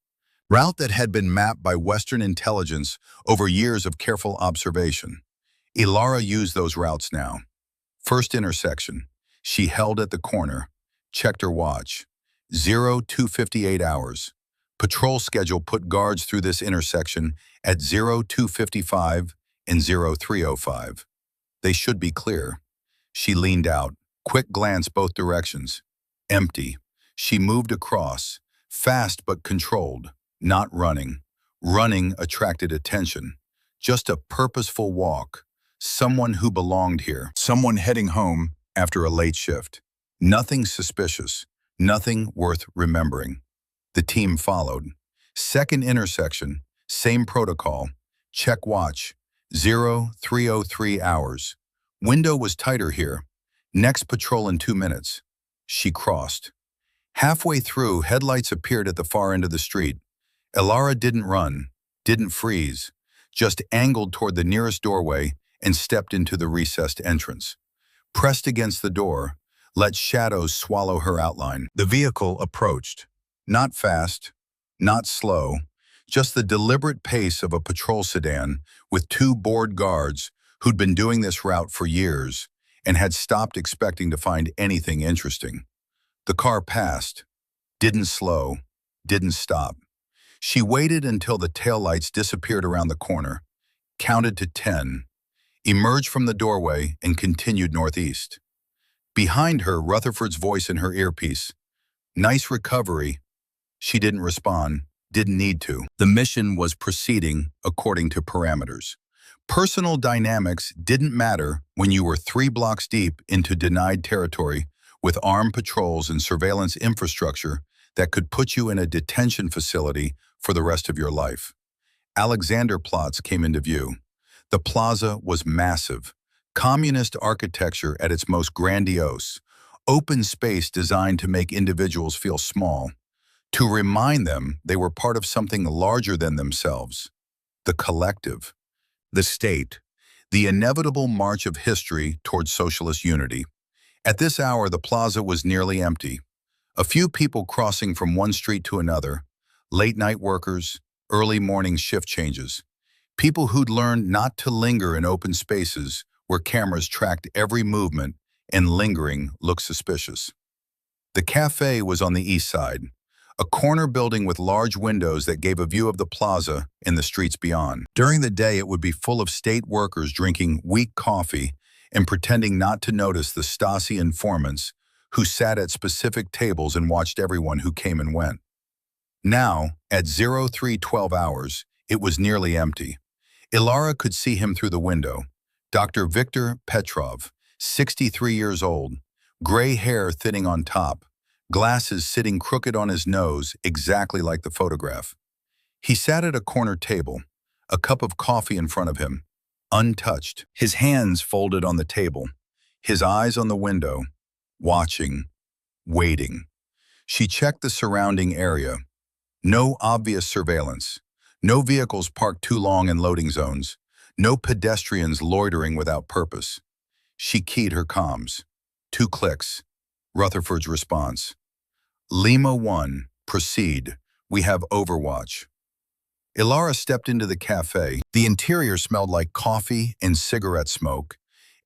Route that had been mapped by Western intelligence over years of careful observation. Ilara used those routes now. First intersection. She held at the corner, checked her watch. 0258 hours. Patrol schedule put guards through this intersection at 0255 and 0305. They should be clear. She leaned out, quick glance both directions. Empty. She moved across, fast but controlled, not running. Running attracted attention. Just a purposeful walk. Someone who belonged here. Someone heading home after a late shift. Nothing suspicious. Nothing worth remembering. The team followed. Second intersection, same protocol. Check watch. 0303 hours. Window was tighter here. Next patrol in 2 minutes. She crossed. Halfway through, headlights appeared at the far end of the street. Ilara didn't run, didn't freeze, just angled toward the nearest doorway and stepped into the recessed entrance. Pressed against the door, let shadows swallow her outline. The vehicle approached. Not fast, not slow, just the deliberate pace of a patrol sedan with 2 bored guards who'd been doing this route for years and had stopped expecting to find anything interesting. The car passed, didn't slow, didn't stop. She waited until the taillights disappeared around the corner, counted to 10, emerged from the doorway and continued northeast. Behind her, Rutherford's voice in her earpiece. Nice recovery. She didn't respond, didn't need to. The mission was proceeding according to parameters. Personal dynamics didn't matter when you were 3 blocks deep into denied territory with armed patrols and surveillance infrastructure that could put you in a detention facility for the rest of your life. Alexanderplatz came into view. The plaza was massive, communist architecture at its most grandiose, open space designed to make individuals feel small, to remind them they were part of something larger than themselves. The collective, the state, the inevitable march of history towards socialist unity. At this hour, the plaza was nearly empty. A few people crossing from one street to another, late-night workers, early morning shift changes, people who'd learned not to linger in open spaces where cameras tracked every movement and lingering looked suspicious. The cafe was on the east side, a corner building with large windows that gave a view of the plaza and the streets beyond. During the day, it would be full of state workers drinking weak coffee and pretending not to notice the Stasi informants who sat at specific tables and watched everyone who came and went. Now, at 0312 hours, it was nearly empty. Ilara could see him through the window. Dr. Viktor Petrov, 63 years old, gray hair thinning on top, glasses sitting crooked on his nose exactly like the photograph. He sat at a corner table, a cup of coffee in front of him, untouched, his hands folded on the table, his eyes on the window, watching, waiting. She checked the surrounding area. No obvious surveillance. No vehicles parked too long in loading zones. No pedestrians loitering without purpose. She keyed her comms. 2 clicks. Rutherford's response. Lima 1, proceed. We have Overwatch. Ilara stepped into the cafe. The interior smelled like coffee and cigarette smoke,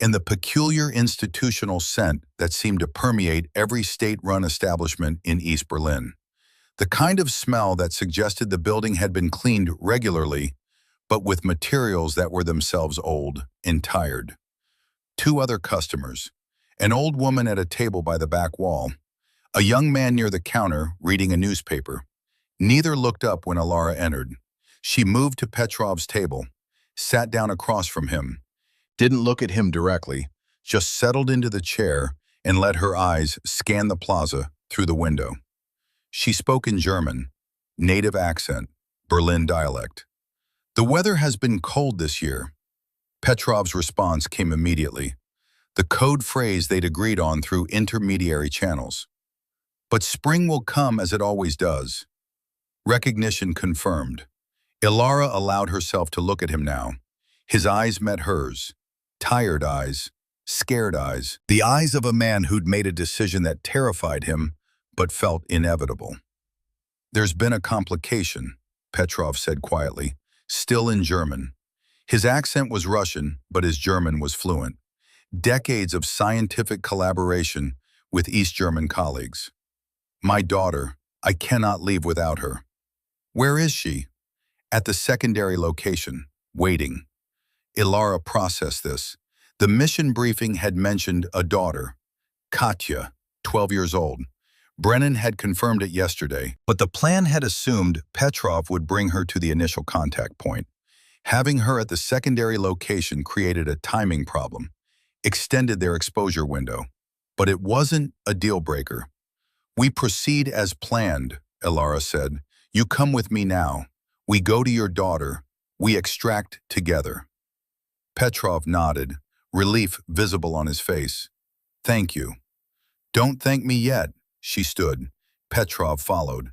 and the peculiar institutional scent that seemed to permeate every state-run establishment in East Berlin. The kind of smell that suggested the building had been cleaned regularly, but with materials that were themselves old and tired. 2 other customers, an old woman at a table by the back wall, a young man near the counter reading a newspaper. Neither looked up when Ilara entered. She moved to Petrov's table, sat down across from him, didn't look at him directly, just settled into the chair and let her eyes scan the plaza through the window. She spoke in German, native accent, Berlin dialect. The weather has been cold this year. Petrov's response came immediately, the code phrase they'd agreed on through intermediary channels. But spring will come as it always does. Recognition confirmed. Ilara allowed herself to look at him now. His eyes met hers. Tired eyes, scared eyes, the eyes of a man who'd made a decision that terrified him, but felt inevitable. There's been a complication, Petrov said quietly, still in German. His accent was Russian, but his German was fluent. Decades of scientific collaboration with East German colleagues. My daughter, I cannot leave without her. Where is she? At the secondary location, waiting. Ilara processed this. The mission briefing had mentioned a daughter, Katya, 12 years old. Brennan had confirmed it yesterday, but the plan had assumed Petrov would bring her to the initial contact point. Having her at the secondary location created a timing problem, extended their exposure window. But it wasn't a deal breaker. We proceed as planned, Ilara said. You come with me now. We go to your daughter. We extract together. Petrov nodded, relief visible on his face. Thank you. Don't thank me yet, she stood. Petrov followed.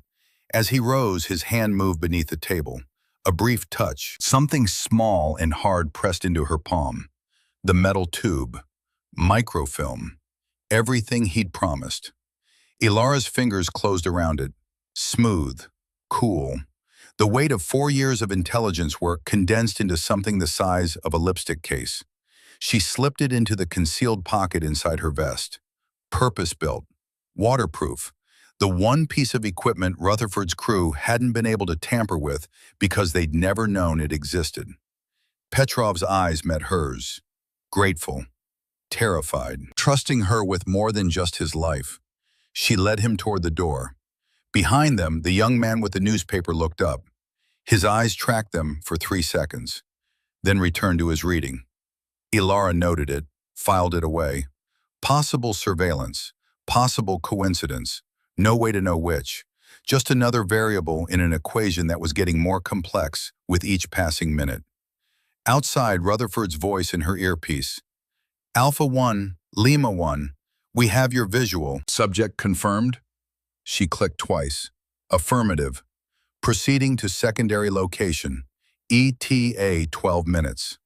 As he rose, his hand moved beneath the table. A brief touch, something small and hard pressed into her palm. The metal tube, microfilm, everything he'd promised. Ilara's fingers closed around it, smooth, cool. The weight of 4 years of intelligence work condensed into something the size of a lipstick case. She slipped it into the concealed pocket inside her vest. Purpose-built, waterproof. The one piece of equipment Rutherford's crew hadn't been able to tamper with because they'd never known it existed. Petrov's eyes met hers, grateful, terrified, trusting her with more than just his life. She led him toward the door. Behind them, the young man with the newspaper looked up. His eyes tracked them for 3 seconds, then returned to his reading. Ilara noted it, filed it away. Possible surveillance, possible coincidence, no way to know which. Just another variable in an equation that was getting more complex with each passing minute. Outside, Rutherford's voice in her earpiece. Alpha 1, Lima 1, we have your visual. Subject confirmed? She clicked twice. Affirmative. Proceeding to secondary location. ETA 12 minutes.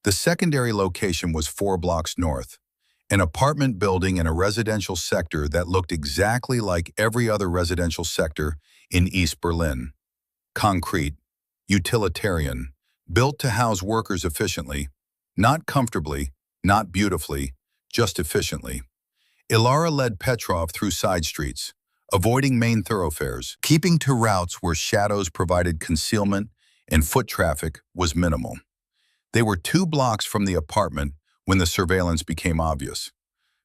The secondary location was 4 blocks north. An apartment building in a residential sector that looked exactly like every other residential sector in East Berlin. Concrete, utilitarian, built to house workers efficiently, not comfortably, not beautifully, just efficiently. Ilara led Petrov through side streets, avoiding main thoroughfares, keeping to routes where shadows provided concealment and foot traffic was minimal. They were 2 blocks from the apartment when the surveillance became obvious.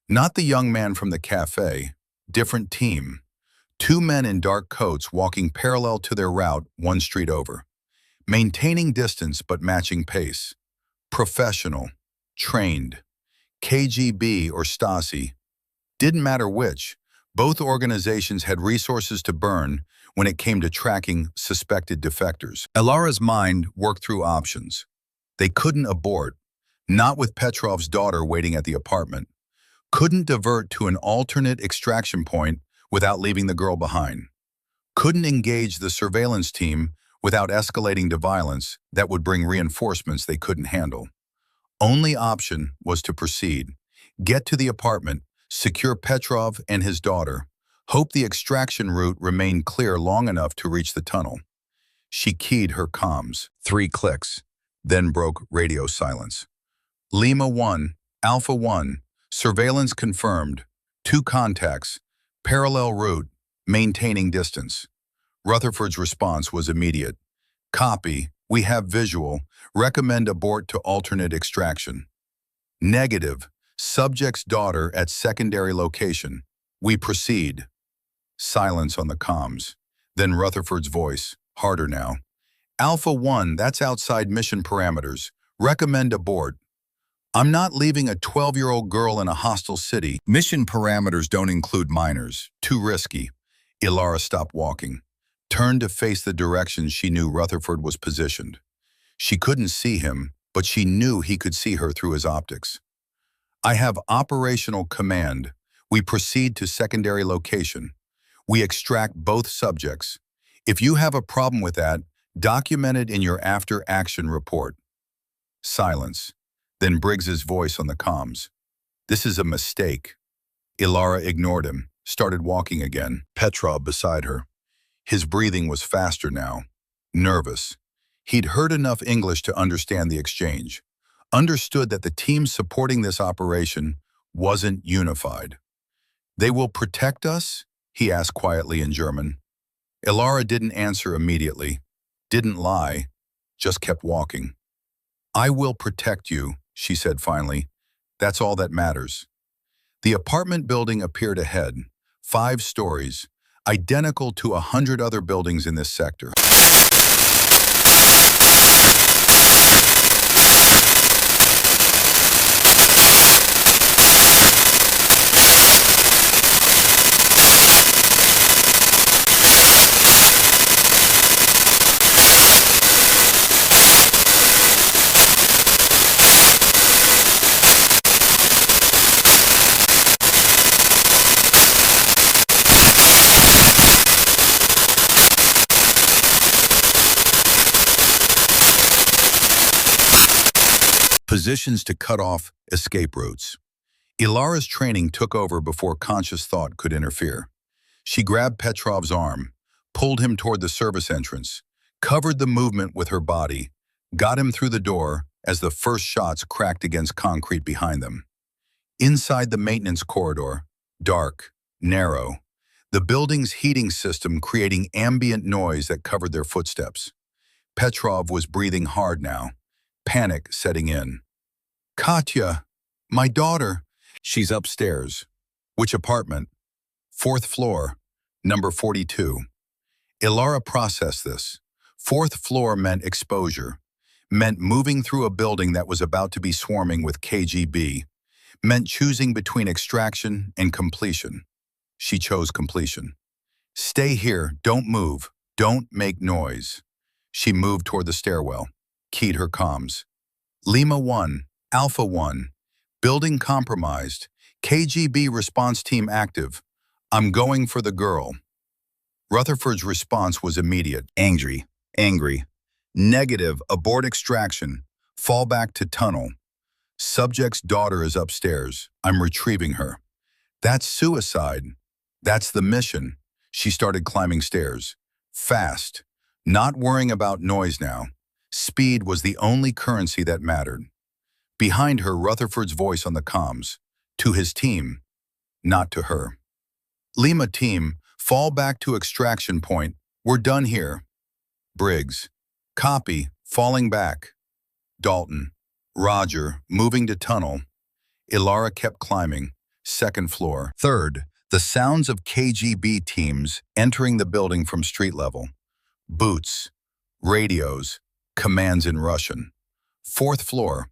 Not the young man from the cafe, different team. 2 men in dark coats walking parallel to their route 1 street over. Maintaining distance but matching pace. Professional, trained. KGB or Stasi. Didn't matter which. Both organizations had resources to burn when it came to tracking suspected defectors. Ilara's mind worked through options. They couldn't abort, not with Petrov's daughter waiting at the apartment. Couldn't divert to an alternate extraction point without leaving the girl behind. Couldn't engage the surveillance team without escalating to violence that would bring reinforcements they couldn't handle. Only option was to proceed, get to the apartment, secure Petrov and his daughter, hope the extraction route remained clear long enough to reach the tunnel. She keyed her comms. 3 clicks, then broke radio silence. Lima 1, Alpha 1, surveillance confirmed, 2 contacts, parallel route, maintaining distance. Rutherford's response was immediate. Copy, we have visual, recommend abort to alternate extraction. Negative, subject's daughter at secondary location. We proceed. Silence on the comms. Then Rutherford's voice, harder now. Alpha 1, that's outside mission parameters. Recommend abort. I'm not leaving a 12-year-old girl in a hostile city. Mission parameters don't include minors. Too risky. Ilara stopped walking, turned to face the direction she knew Rutherford was positioned. She couldn't see him, but she knew he could see her through his optics. I have operational command. We proceed to secondary location. We extract both subjects. If you have a problem with that, document it in your after-action report. Silence. Then Briggs's voice on the comms. This is a mistake. Ilara ignored him, started walking again, Petrov beside her. His breathing was faster now, nervous. He'd heard enough English to understand the exchange, understood that the team supporting this operation wasn't unified. They will protect us? He asked quietly in German. Ilara didn't answer immediately, didn't lie, just kept walking. I will protect you, she said finally. That's all that matters. The apartment building appeared ahead, 5 stories, identical to 100 other buildings in this sector. Positions to cut off escape routes. Ilara's training took over before conscious thought could interfere. She grabbed Petrov's arm, pulled him toward the service entrance, covered the movement with her body, got him through the door as the first shots cracked against concrete behind them. Inside the maintenance corridor, dark, narrow, the building's heating system creating ambient noise that covered their footsteps. Petrov was breathing hard now, panic setting in. Katya, my daughter. She's upstairs. Which apartment? 4th floor, number 42. Ilara processed this. 4th floor meant exposure, meant moving through a building that was about to be swarming with KGB, meant choosing between extraction and completion. She chose completion. Stay here, don't move, don't make noise. She moved toward the stairwell, keyed her comms. Lima 1, Alpha 1, building compromised, KGB response team active. I'm going for the girl. Rutherford's response was immediate, angry. Negative, abort extraction, fall back to tunnel. Subject's daughter is upstairs. I'm retrieving her. That's suicide. That's the mission. She started climbing stairs. Fast, not worrying about noise now. Speed was the only currency that mattered. Behind her, Rutherford's voice on the comms. To his team, not to her. Lima team, fall back to extraction point. We're done here. Briggs. Copy, falling back. Dalton. Roger, moving to tunnel. Ilara kept climbing. 2nd floor. 3rd, the sounds of KGB teams entering the building from street level. Boots, radios, commands in Russian. 4th floor.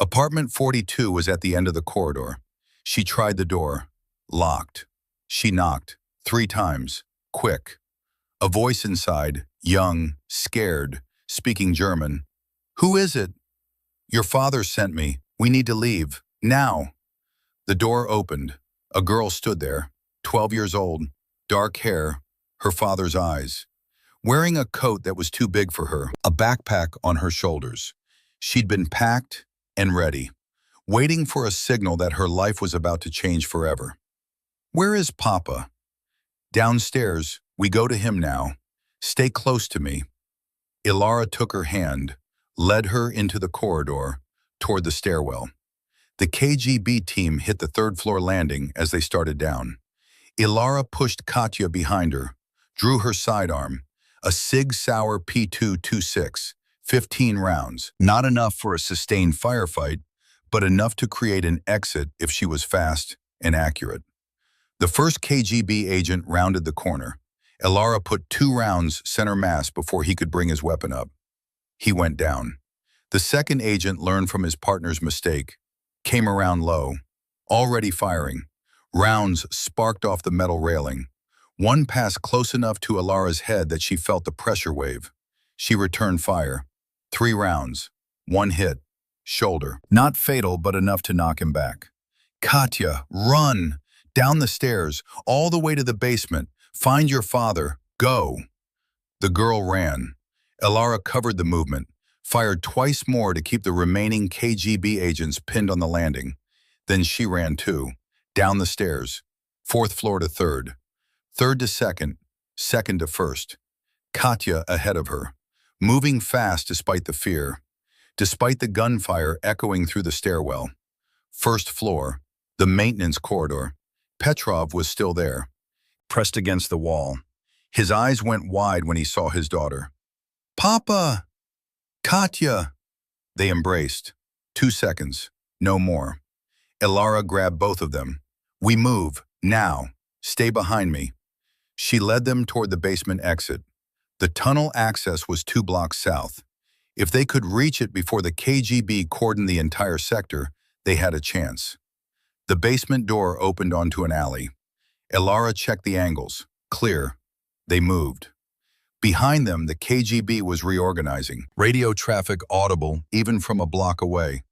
Apartment 42 was at the end of the corridor. She tried the door. Locked. She knocked 3 times, quick. A voice inside, young, scared, speaking German. "Who is it?" "Your father sent me. We need to leave. Now." The door opened. A girl stood there, 12 years old, dark hair, her father's eyes, wearing a coat that was too big for her, a backpack on her shoulders. She'd been packed and ready, waiting for a signal that her life was about to change forever. "Where is Papa?" "Downstairs. We go to him now. Stay close to me." Ilara took her hand, led her into the corridor, toward the stairwell. The KGB team hit the third-floor landing as they started down. Ilara pushed Katya behind her, drew her sidearm, a Sig Sauer P226, 15 rounds. Not enough for a sustained firefight, but enough to create an exit if she was fast and accurate. The first KGB agent rounded the corner. Ilara put 2 rounds center mass before he could bring his weapon up. He went down. The second agent learned from his partner's mistake, came around low, already firing. Rounds sparked off the metal railing. One passed close enough to Ilara's head that she felt the pressure wave. She returned fire. 3 rounds. 1 hit. Shoulder. Not fatal, but enough to knock him back. "Katya, run! Down the stairs, all the way to the basement. Find your father. Go!" The girl ran. Ilara covered the movement, fired twice more to keep the remaining KGB agents pinned on the landing. Then she ran too, down the stairs, 4th floor to 3rd, 3rd to 2nd, 2nd to 1st. Katya ahead of her, moving fast despite the fear, despite the gunfire echoing through the stairwell. 1st floor, the maintenance corridor. Petrov was still there, pressed against the wall. His eyes went wide when he saw his daughter. "Papa! Katya!" They embraced. 2 seconds, no more. Ilara grabbed both of them. "We move, now. Stay behind me." She led them toward the basement exit. The tunnel access was 2 blocks south. If they could reach it before the KGB cordoned the entire sector, they had a chance. The basement door opened onto an alley. Ilara checked the angles. Clear. They moved. Behind them, the KGB was reorganizing. Radio traffic audible even from a block away.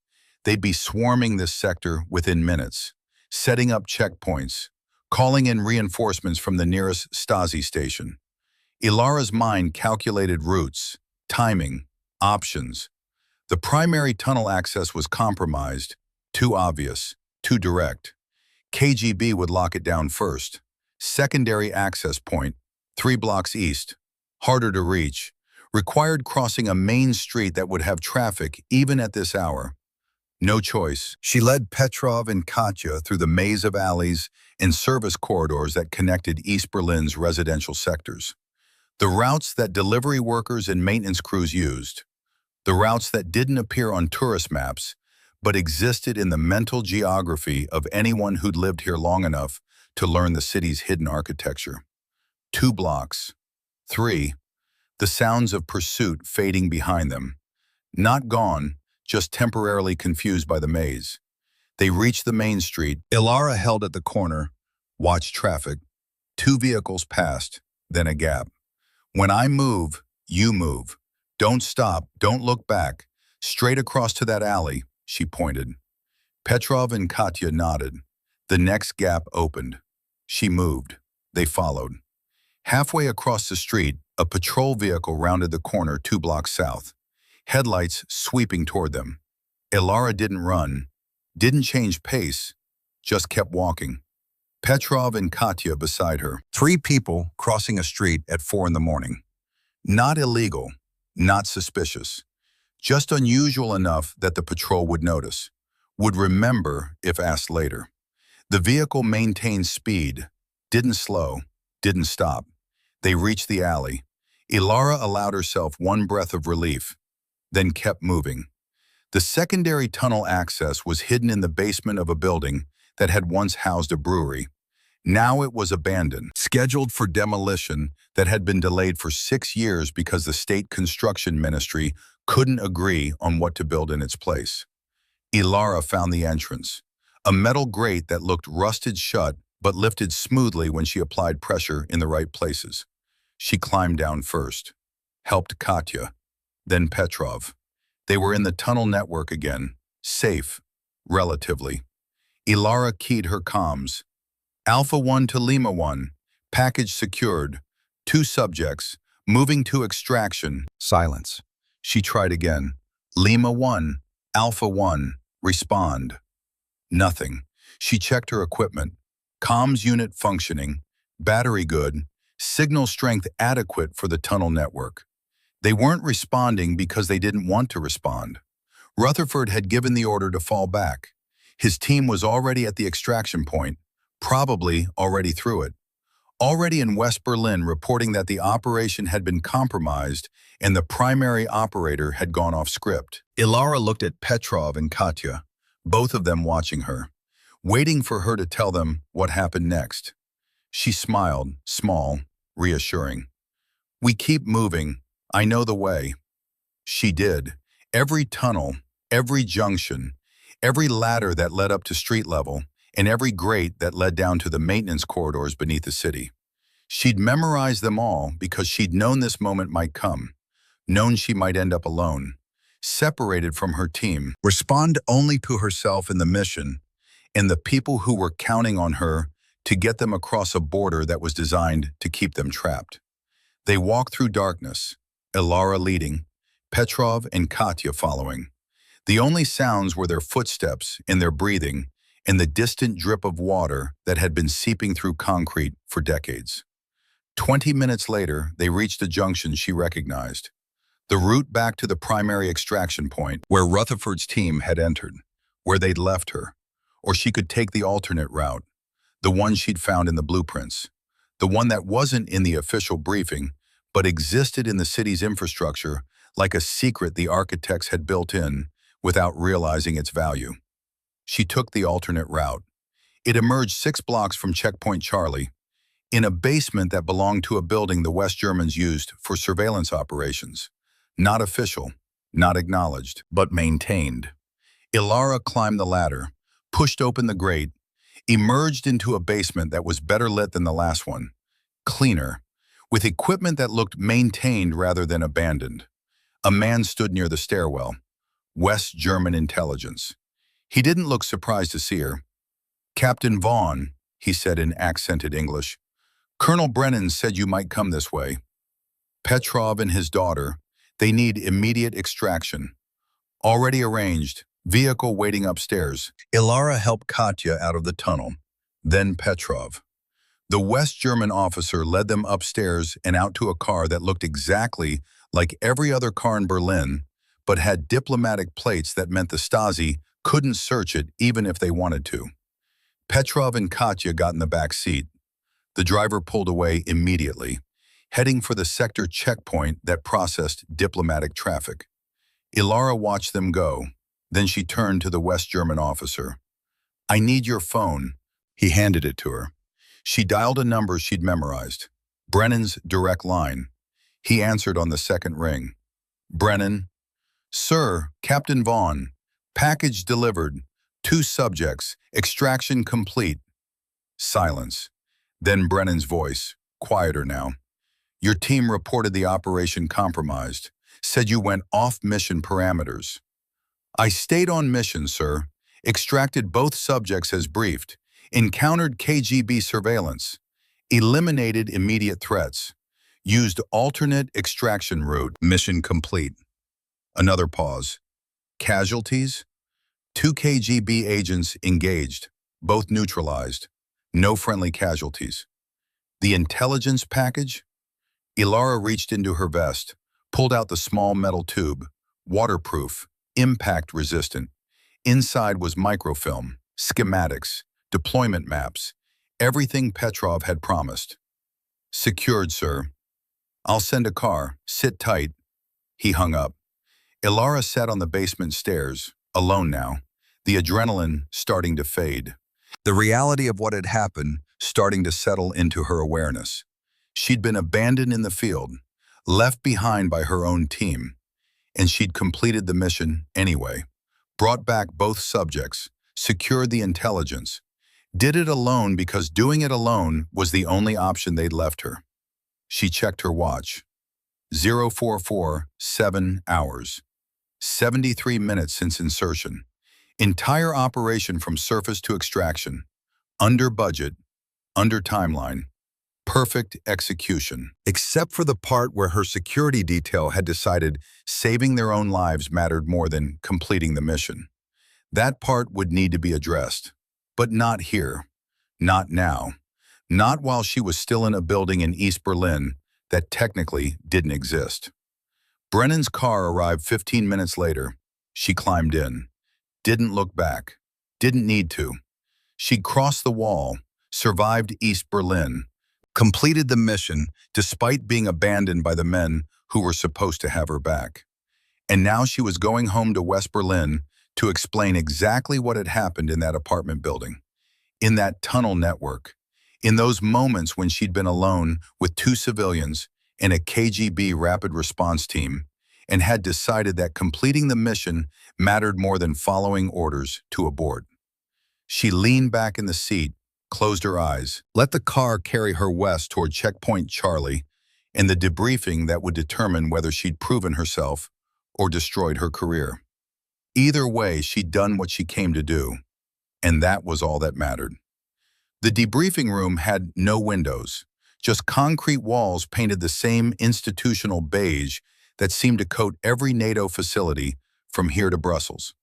They'd be swarming this sector within minutes, setting up checkpoints, calling in reinforcements from the nearest Stasi station. Ilara's mind calculated routes, timing, options. The primary tunnel access was compromised, too obvious, too direct. KGB would lock it down first. Secondary access point, 3 blocks east, harder to reach, required crossing a main street that would have traffic even at this hour. No choice. She led Petrov and Katya through the maze of alleys and service corridors that connected East Berlin's residential sectors. The routes that delivery workers and maintenance crews used. The routes that didn't appear on tourist maps, but existed in the mental geography of anyone who'd lived here long enough to learn the city's hidden architecture. 2 blocks. 3. The sounds of pursuit fading behind them. Not gone, just temporarily confused by the maze. They reached the main street. Ilara held at the corner, watched traffic. 2 vehicles passed, then a gap. "When I move, you move. Don't stop, don't look back. Straight across to that alley," she pointed. Petrov and Katya nodded. The next gap opened. She moved. They followed. Halfway across the street, a patrol vehicle rounded the corner 2 blocks south, headlights sweeping toward them. Ilara didn't run, didn't change pace, just kept walking. Petrov and Katya beside her. 3 people crossing a street at 4 in the morning. Not illegal, not suspicious, just unusual enough that the patrol would notice, would remember if asked later. The vehicle maintained speed, didn't slow, didn't stop. They reached the alley. Ilara allowed herself one breath of relief, then kept moving. The secondary tunnel access was hidden in the basement of a building that had once housed a brewery. Now it was abandoned, scheduled for demolition that had been delayed for 6 years because the state construction ministry couldn't agree on what to build in its place. Ilara found the entrance, a metal grate that looked rusted shut but lifted smoothly when she applied pressure in the right places. She climbed down first, helped Katya, then Petrov. They were in the tunnel network again, safe, relatively. Ilara keyed her comms. Alpha 1 to Lima 1, package secured, 2 subjects, moving to extraction. Silence. She tried again. Lima 1, Alpha 1, respond. Nothing. She checked her equipment. Comms unit functioning, battery good, signal strength adequate for the tunnel network. They weren't responding because they didn't want to respond. Rutherford had given the order to fall back. His team was already at the extraction point, probably already through it. Already in West Berlin reporting that the operation had been compromised and the primary operator had gone off script. Ilara looked at Petrov and Katya, both of them watching her, waiting for her to tell them what happened next. She smiled, small, reassuring. We keep moving. I know the way. She did. Every tunnel, every junction, every ladder that led up to street level, and every grate that led down to the maintenance corridors beneath the city. She'd memorized them all because she'd known this moment might come, known she might end up alone, separated from her team, respond only to herself in the mission, and the people who were counting on her to get them across a border that was designed to keep them trapped. They walked through darkness, Ilara leading, Petrov and Katya following. The only sounds were their footsteps and their breathing and the distant drip of water that had been seeping through concrete for decades. 20 minutes later, they reached a junction she recognized, the route back to the primary extraction point where Rutherford's team had entered, where they'd left her, or she could take the alternate route, the one she'd found in the blueprints, the one that wasn't in the official briefing, but existed in the city's infrastructure like a secret the architects had built in without realizing its value. She took the alternate route. It emerged 6 blocks from Checkpoint Charlie, in a basement that belonged to a building the West Germans used for surveillance operations. Not official, not acknowledged, but maintained. Ilara climbed the ladder, pushed open the grate, emerged into a basement that was better lit than the last one, cleaner, with equipment that looked maintained rather than abandoned. A man stood near the stairwell, West German intelligence. He didn't look surprised to see her. Captain Vaughn, he said in accented English, Colonel Brennan said you might come this way. Petrov and his daughter, they need immediate extraction. Already arranged, vehicle waiting upstairs. Ilara helped Katya out of the tunnel, then Petrov. The West German officer led them upstairs and out to a car that looked exactly like every other car in Berlin, but had diplomatic plates that meant the Stasi couldn't search it even if they wanted to. Petrov and Katya got in the back seat. The driver pulled away immediately, heading for the sector checkpoint that processed diplomatic traffic. Ilara watched them go. Then she turned to the West German officer. I need your phone. He handed it to her. She dialed a number she'd memorized, Brennan's direct line. He answered on the second ring. Brennan. Sir, Captain Vaughn. Package delivered. 2 subjects. Extraction complete. Silence. Then Brennan's voice, quieter now. Your team reported the operation compromised, said you went off mission parameters. I stayed on mission, sir. Extracted both subjects as briefed. Encountered KGB surveillance. Eliminated immediate threats. Used alternate extraction route. Mission complete. Another pause. Casualties? 2 KGB agents engaged, both neutralized. No friendly casualties. The intelligence package? Ilara reached into her vest, pulled out the small metal tube, waterproof, impact-resistant. Inside was microfilm, schematics, deployment maps, everything Petrov had promised. Secured, sir. I'll send a car. Sit tight. He hung up. Ilara sat on the basement stairs, alone now, the adrenaline starting to fade. The reality of what had happened starting to settle into her awareness. She'd been abandoned in the field, left behind by her own team, and she'd completed the mission anyway, brought back both subjects, secured the intelligence, Did it alone because doing it alone was the only option they'd left her. She checked her watch. 0447 hours. 73 minutes since insertion. Entire operation from surface to extraction. Under budget, under timeline. Perfect execution. Except for the part where her security detail had decided saving their own lives mattered more than completing the mission. That part would need to be addressed. But not here. Not now. Not while she was still in a building in East Berlin that technically didn't exist. Brennan's car arrived 15 minutes later. She climbed in. Didn't look back. Didn't need to. She crossed the wall, survived East Berlin, completed the mission despite being abandoned by the men who were supposed to have her back. And now she was going home to West Berlin to explain exactly what had happened in that apartment building, in that tunnel network, in those moments when she'd been alone with 2 civilians and a KGB rapid response team, and had decided that completing the mission mattered more than following orders to abort. She leaned back in the seat, closed her eyes, let the car carry her west toward Checkpoint Charlie and the debriefing that would determine whether she'd proven herself or destroyed her career. Either way, she'd done what she came to do, and that was all that mattered. The debriefing room had no windows, just concrete walls painted the same institutional beige that seemed to coat every NATO facility from here to Brussels.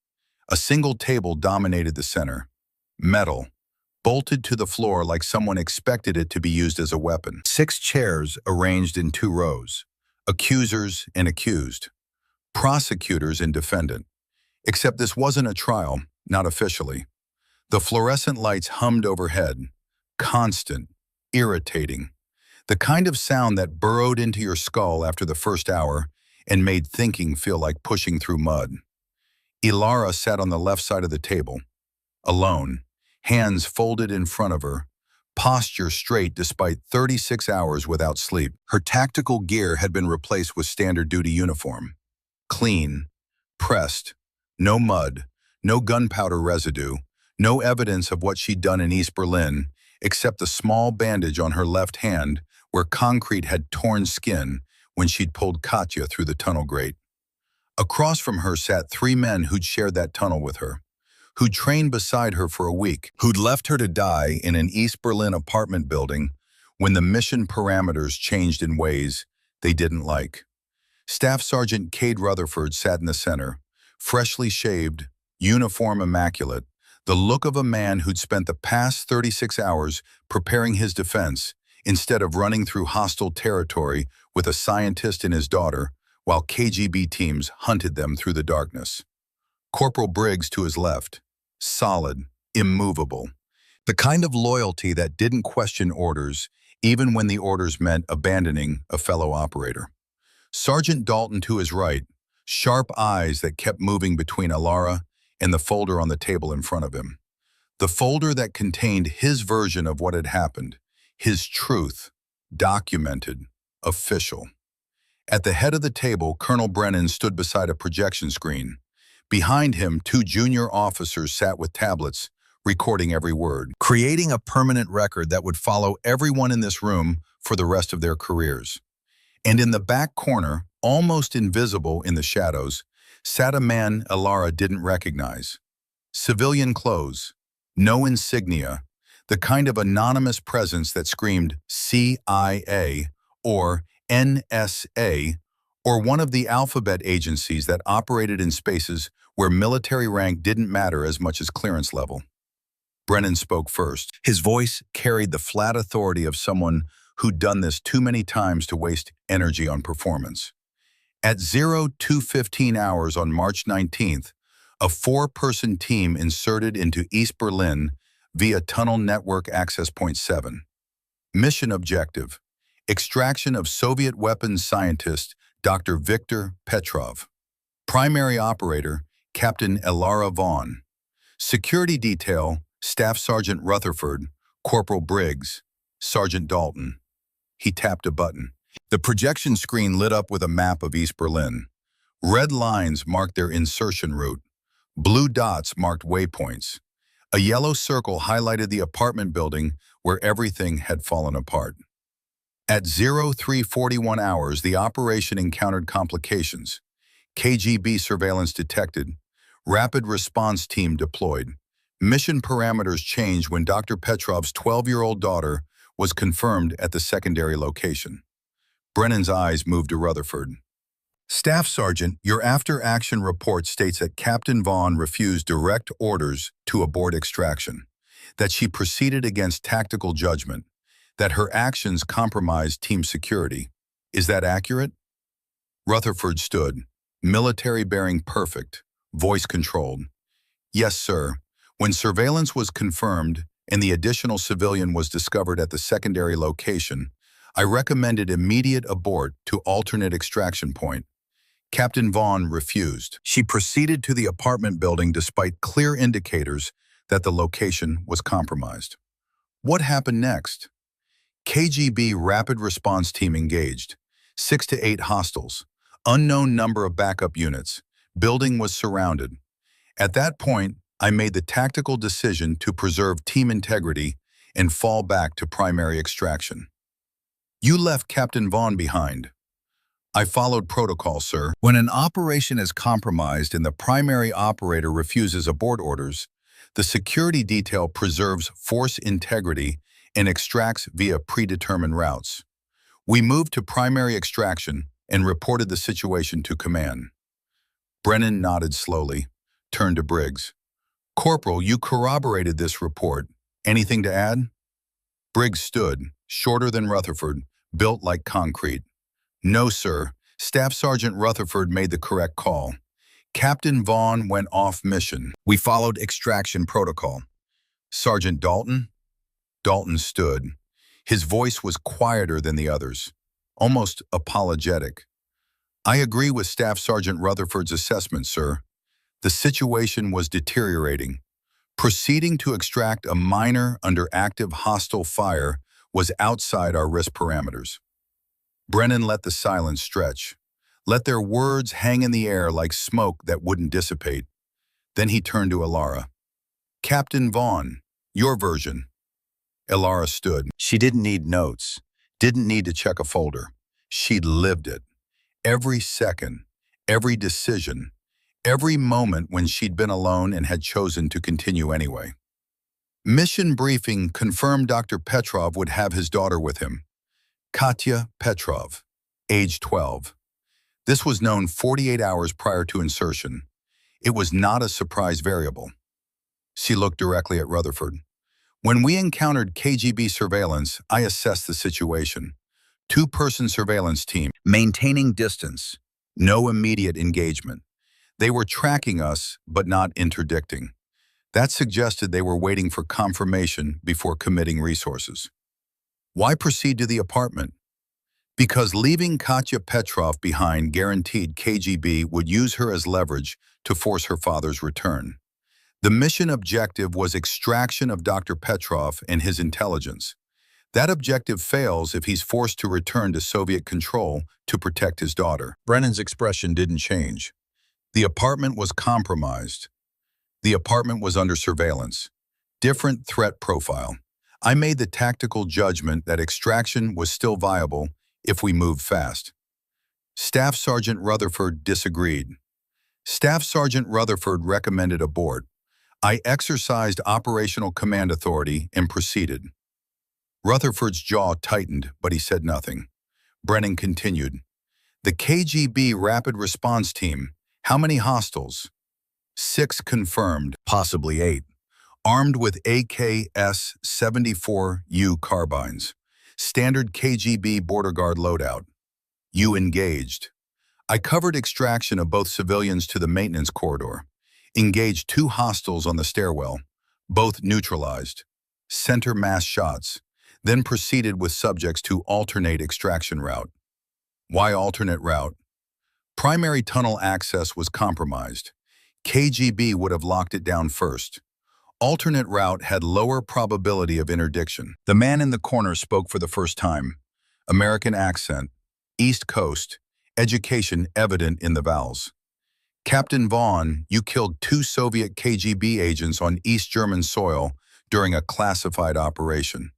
A single table dominated the center. Metal, bolted to the floor like someone expected it to be used as a weapon. 6 chairs arranged in 2 rows. Accusers and accused. Prosecutors and defendant. Except this wasn't a trial, not officially. The fluorescent lights hummed overhead. Constant, irritating. The kind of sound that burrowed into your skull after the first hour and made thinking feel like pushing through mud. Ilara sat on the left side of the table, alone, hands folded in front of her, posture straight despite 36 hours without sleep. Her tactical gear had been replaced with standard duty uniform. Clean, pressed, no mud, no gunpowder residue, no evidence of what she'd done in East Berlin, except the small bandage on her left hand where concrete had torn skin when she'd pulled Katya through the tunnel grate. Across from her sat 3 men who'd shared that tunnel with her, who'd trained beside her for a week, who'd left her to die in an East Berlin apartment building when the mission parameters changed in ways they didn't like. Staff Sergeant Cade Rutherford sat in the center, freshly shaved, uniform immaculate, the look of a man who'd spent the past 36 hours preparing his defense instead of running through hostile territory with a scientist and his daughter while KGB teams hunted them through the darkness. Corporal Briggs to his left, solid, immovable. The kind of loyalty that didn't question orders, even when the orders meant abandoning a fellow operator. Sergeant Dalton to his right, sharp eyes that kept moving between Ilara and the folder on the table in front of him. The folder that contained his version of what had happened, his truth, documented, official. At the head of the table, Colonel Brennan stood beside a projection screen. Behind him, 2 junior officers sat with tablets, recording every word, creating a permanent record that would follow everyone in this room for the rest of their careers. And in the back corner, almost invisible in the shadows, sat a man Ilara didn't recognize. Civilian clothes, no insignia, the kind of anonymous presence that screamed CIA or NSA or one of the alphabet agencies that operated in spaces where military rank didn't matter as much as clearance level. Brennan spoke first. His voice carried the flat authority of someone who'd done this too many times to waste energy on performance. At 02:15 hours on March 19th, a 4-person team inserted into East Berlin via Tunnel Network Access Point 7. Mission objective: extraction of Soviet weapons scientist Dr. Viktor Petrov. Primary operator, Captain Ilara Vaughn. Security detail, Staff Sergeant Rutherford, Corporal Briggs, Sergeant Dalton. He tapped a button. The projection screen lit up with a map of East Berlin. Red lines marked their insertion route. Blue dots marked waypoints. A yellow circle highlighted the apartment building where everything had fallen apart. At 0341 hours, the operation encountered complications. KGB surveillance detected. Rapid response team deployed. Mission parameters changed when Dr. Petrov's 12-year-old daughter was confirmed at the secondary location. Brennan's eyes moved to Rutherford. Staff Sergeant, your after-action report states that Captain Vaughn refused direct orders to abort extraction, that she proceeded against tactical judgment, that her actions compromised team security. Is that accurate? Rutherford stood, military bearing perfect, voice controlled. Yes, sir. When surveillance was confirmed and the additional civilian was discovered at the secondary location, I recommended immediate abort to alternate extraction point. Captain Vaughn refused. She proceeded to the apartment building despite clear indicators that the location was compromised. What happened next? KGB Rapid Response Team engaged. 6 to 8 hostiles. Unknown number of backup units. Building was surrounded. At that point, I made the tactical decision to preserve team integrity and fall back to primary extraction. You left Captain Vaughn behind. I followed protocol, sir. When an operation is compromised and the primary operator refuses abort orders, the security detail preserves force integrity and extracts via predetermined routes. We moved to primary extraction and reported the situation to command. Brennan nodded slowly, turned to Briggs. Corporal, you corroborated this report. Anything to add? Briggs stood, shorter than Rutherford, built like concrete. No, sir. Staff Sergeant Rutherford made the correct call. Captain Vaughn went off mission. We followed extraction protocol. Sergeant Dalton? Dalton stood. His voice was quieter than the others, almost apologetic. I agree with Staff Sergeant Rutherford's assessment, sir. The situation was deteriorating. Proceeding to extract a minor under active hostile fire was outside our risk parameters. Brennan let the silence stretch, let their words hang in the air like smoke that wouldn't dissipate. Then he turned to Ilara. Captain Vaughn, your version. Ilara stood. She didn't need notes, didn't need to check a folder. She lived it. Every second, every decision, every moment when she'd been alone and had chosen to continue anyway. Mission briefing confirmed Dr. Petrov would have his daughter with him. Katya Petrov, age 12. This was known 48 hours prior to insertion. It was not a surprise variable. She looked directly at Rutherford. When we encountered KGB surveillance, I assessed the situation. 2-person surveillance team, maintaining distance, no immediate engagement. They were tracking us, but not interdicting. That suggested they were waiting for confirmation before committing resources. Why proceed to the apartment? Because leaving Katya Petrov behind guaranteed KGB would use her as leverage to force her father's return. The mission objective was extraction of Dr. Petrov and his intelligence. That objective fails if he's forced to return to Soviet control to protect his daughter. Brennan's expression didn't change. The apartment was compromised. The apartment was under surveillance. Different threat profile. I made the tactical judgment that extraction was still viable if we moved fast. Staff Sergeant Rutherford disagreed. Staff Sergeant Rutherford recommended abort. I exercised operational command authority and proceeded. Rutherford's jaw tightened, but he said nothing. Brennan continued. The KGB Rapid Response Team, how many hostiles? 6 confirmed, possibly 8. Armed with AKS-74U carbines. Standard KGB border guard loadout. You engaged. I covered extraction of both civilians to the maintenance corridor. Engaged 2 hostiles on the stairwell. Both neutralized. Center mass shots. Then proceeded with subjects to alternate extraction route. Why alternate route? Primary tunnel access was compromised. KGB would have locked it down first. Alternate route had lower probability of interdiction. The man in the corner spoke for the first time. American accent, East Coast, education evident in the vowels. Captain Vaughn, you killed 2 Soviet KGB agents on East German soil during a classified operation.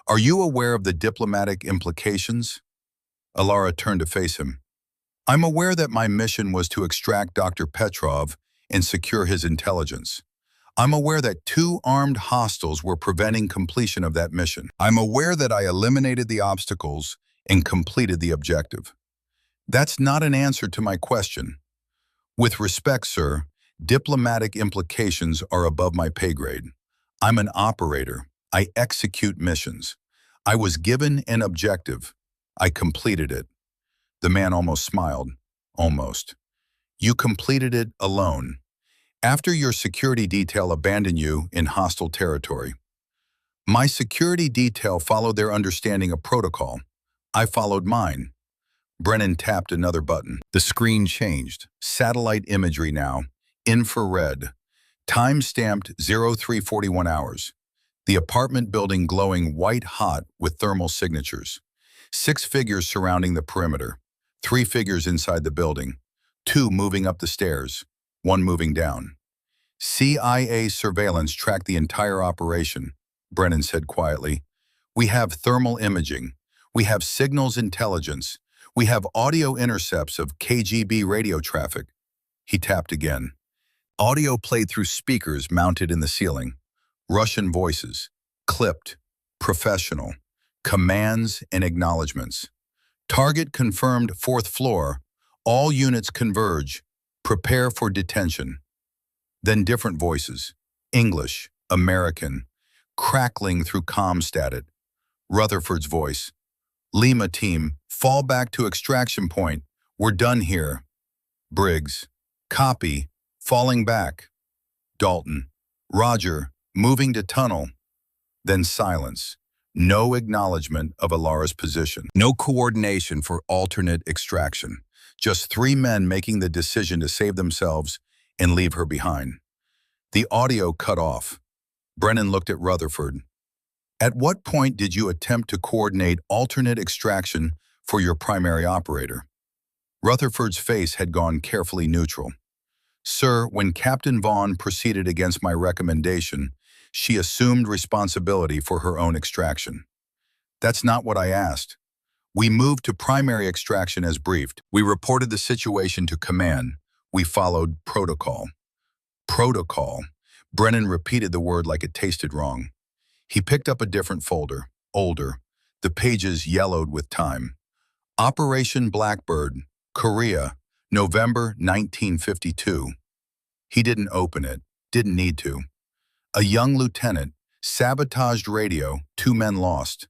Are you aware of the diplomatic implications? Alara turned to face him. I'm aware that my mission was to extract Dr. Petrov and secure his intelligence. I'm aware that 2 armed hostiles were preventing completion of that mission. I'm aware that I eliminated the obstacles and completed the objective. That's not an answer to my question. With respect, sir, diplomatic implications are above my pay grade. I'm an operator. I execute missions. I was given an objective. I completed it. The man almost smiled. Almost. You completed it alone, after your security detail abandoned you in hostile territory. My security detail followed their understanding of protocol. I followed mine. Brennan tapped another button. The screen changed. Satellite imagery now. Infrared. Time-stamped 0341 hours. The apartment building glowing white-hot with thermal signatures. 6 figures surrounding the perimeter. 3 figures inside the building. 2 moving up the stairs. 1 moving down. CIA surveillance tracked the entire operation, Brennan said quietly. We have thermal imaging. We have signals intelligence. We have audio intercepts of KGB radio traffic. He tapped again. Audio played through speakers mounted in the ceiling. Russian voices, clipped, professional, commands and acknowledgments. Target confirmed 4th floor. All units converge. Prepare for detention. Then different voices, English, American, crackling through comm static. Rutherford's voice. Lima team, fall back to extraction point. We're done here. Briggs. Copy. Falling back. Dalton. Roger. Moving to tunnel. Then silence. No acknowledgement of Alara's position. No coordination for alternate extraction. Just 3 men making the decision to save themselves and leave her behind. The audio cut off. Brennan looked at Rutherford. At what point did you attempt to coordinate alternate extraction for your primary operator? Rutherford's face had gone carefully neutral. Sir, when Captain Vaughn proceeded against my recommendation, she assumed responsibility for her own extraction. That's not what I asked. We moved to primary extraction as briefed. We reported the situation to command. We followed protocol. Protocol. Brennan repeated the word like it tasted wrong. He picked up a different folder, older. The pages yellowed with time. Operation Blackbird, Korea, November 1952. He didn't open it, didn't need to. A young lieutenant, sabotaged radio, 2 men lost.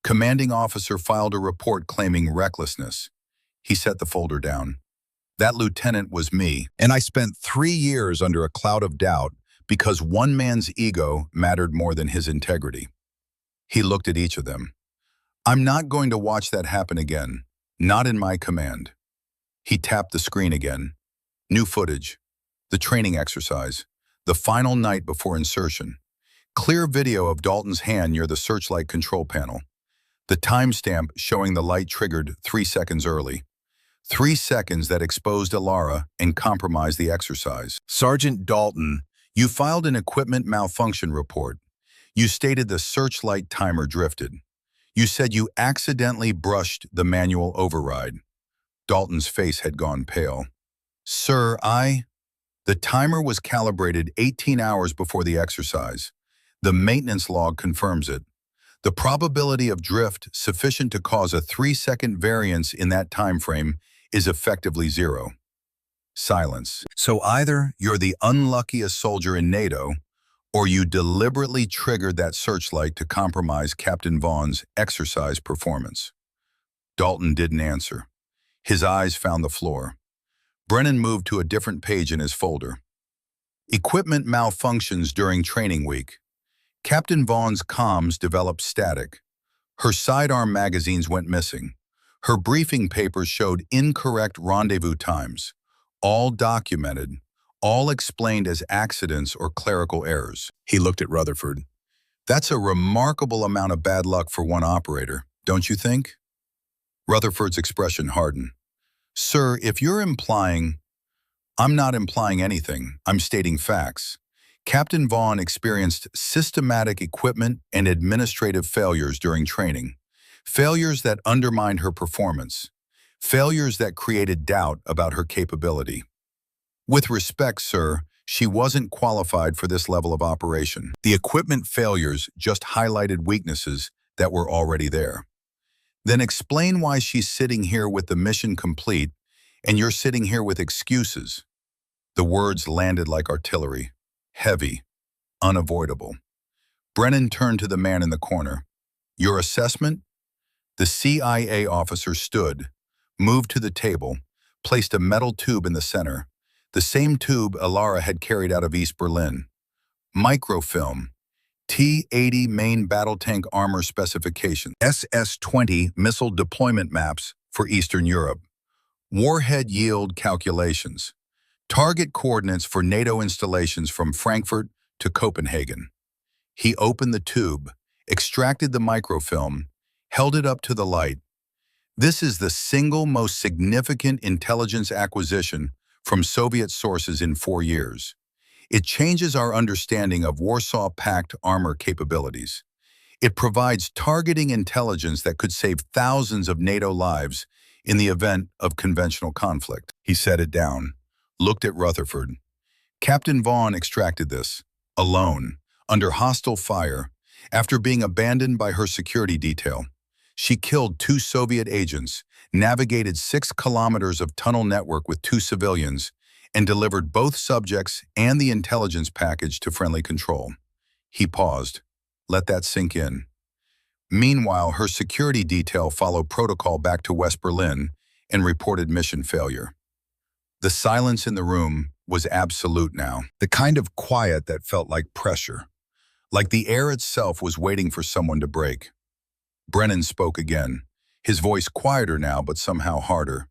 Commanding officer filed a report claiming recklessness. He set the folder down. That lieutenant was me, and I spent 3 years under a cloud of doubt because one man's ego mattered more than his integrity. He looked at each of them. I'm not going to watch that happen again, not in my command. He tapped the screen again. New footage. The training exercise. The final night before insertion. Clear video of Dalton's hand near the searchlight control panel. The timestamp showing the light triggered 3 seconds early. 3 seconds that exposed Alara and compromised the exercise. Sergeant Dalton, you filed an equipment malfunction report. You stated the searchlight timer drifted. You said you accidentally brushed the manual override. Dalton's face had gone pale. Sir, The timer was calibrated 18 hours before the exercise. The maintenance log confirms it. The probability of drift sufficient to cause a 3-second variance in that time frame is effectively 0. Silence. So either you're the unluckiest soldier in NATO, or you deliberately triggered that searchlight to compromise Captain Vaughn's exercise performance. Dalton didn't answer. His eyes found the floor. Brennan moved to a different page in his folder. Equipment malfunctions during training week. Captain Vaughn's comms developed static. Her sidearm magazines went missing. Her briefing papers showed incorrect rendezvous times. All documented, all explained as accidents or clerical errors. He looked at Rutherford. That's a remarkable amount of bad luck for one operator, don't you think? Rutherford's expression hardened. Sir, if you're implying, I'm not implying anything. I'm stating facts. Captain Vaughn experienced systematic equipment and administrative failures during training. Failures that undermined her performance. Failures that created doubt about her capability. With respect, sir, she wasn't qualified for this level of operation. The equipment failures just highlighted weaknesses that were already there. Then explain why she's sitting here with the mission complete and you're sitting here with excuses. The words landed like artillery, heavy, unavoidable. Brennan turned to the man in the corner. Your assessment? The CIA officer stood, moved to the table, placed a metal tube in the center, the same tube Alara had carried out of East Berlin. Microfilm, T-80 main battle tank armor specification, SS-20 missile deployment maps for Eastern Europe, warhead yield calculations, target coordinates for NATO installations from Frankfurt to Copenhagen. He opened the tube, extracted the microfilm, held it up to the light. This is the single most significant intelligence acquisition from Soviet sources in 4 years. It changes our understanding of Warsaw Pact armor capabilities. It provides targeting intelligence that could save thousands of NATO lives in the event of conventional conflict. He set it down, looked at Rutherford. Captain Vaughn extracted this, alone, under hostile fire, after being abandoned by her security detail. She killed 2 Soviet agents, navigated 6 kilometers of tunnel network with 2 civilians, and delivered both subjects and the intelligence package to friendly control. He paused. Let that sink in. Meanwhile, her security detail followed protocol back to West Berlin and reported mission failure. The silence in the room was absolute now, the kind of quiet that felt like pressure, like the air itself was waiting for someone to break. Brennan spoke again, his voice quieter now but somehow harder.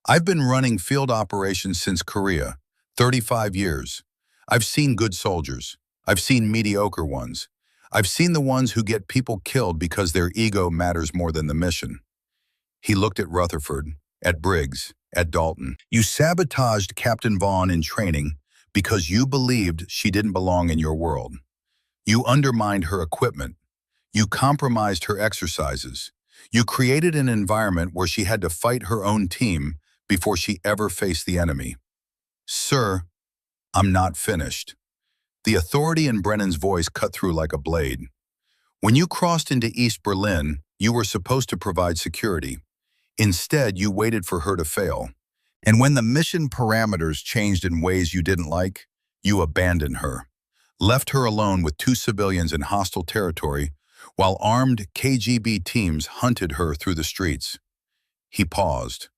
I've been running field operations since Korea, 35 years. I've seen good soldiers. I've seen mediocre ones. I've seen the ones who get people killed because their ego matters more than the mission. He looked at Rutherford, at Briggs, at Dalton. You sabotaged Captain Vaughn in training because you believed she didn't belong in your world. You undermined her equipment. You compromised her exercises. You created an environment where she had to fight her own team before she ever faced the enemy. Sir, I'm not finished. The authority in Brennan's voice cut through like a blade. When you crossed into East Berlin, you were supposed to provide security. Instead, you waited for her to fail. And when the mission parameters changed in ways you didn't like, you abandoned her. Left her alone with 2 civilians in hostile territory, while armed KGB teams hunted her through the streets. He paused.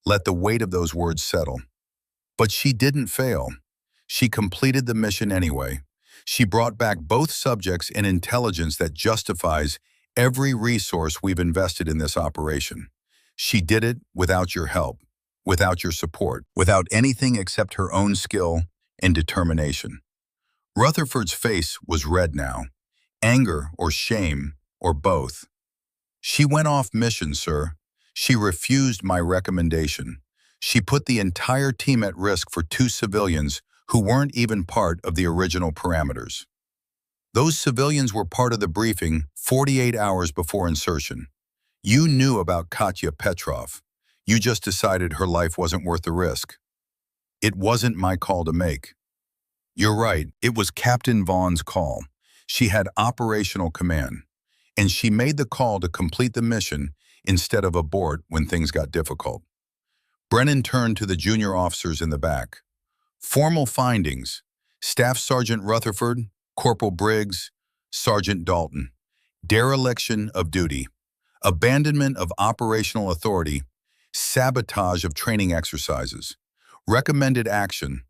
Let the weight of those words settle. But she didn't fail. She completed the mission anyway. She brought back both subjects and intelligence that justifies every resource we've invested in this operation. She did it without your help, without your support, without anything except her own skill and determination. Rutherford's face was red now. Anger or shame, or both. She went off mission, sir. She refused my recommendation. She put the entire team at risk for 2 civilians who weren't even part of the original parameters. Those civilians were part of the briefing 48 hours before insertion. You knew about Katya Petrov. You just decided her life wasn't worth the risk. It wasn't my call to make. You're right, it was Captain Vaughn's call. She had operational command, and she made the call to complete the mission instead of abort when things got difficult. Brennan turned to the junior officers in the back. Formal findings: Staff Sergeant Rutherford, Corporal Briggs, Sergeant Dalton. Dereliction of duty, abandonment of operational authority, sabotage of training exercises. Recommended action: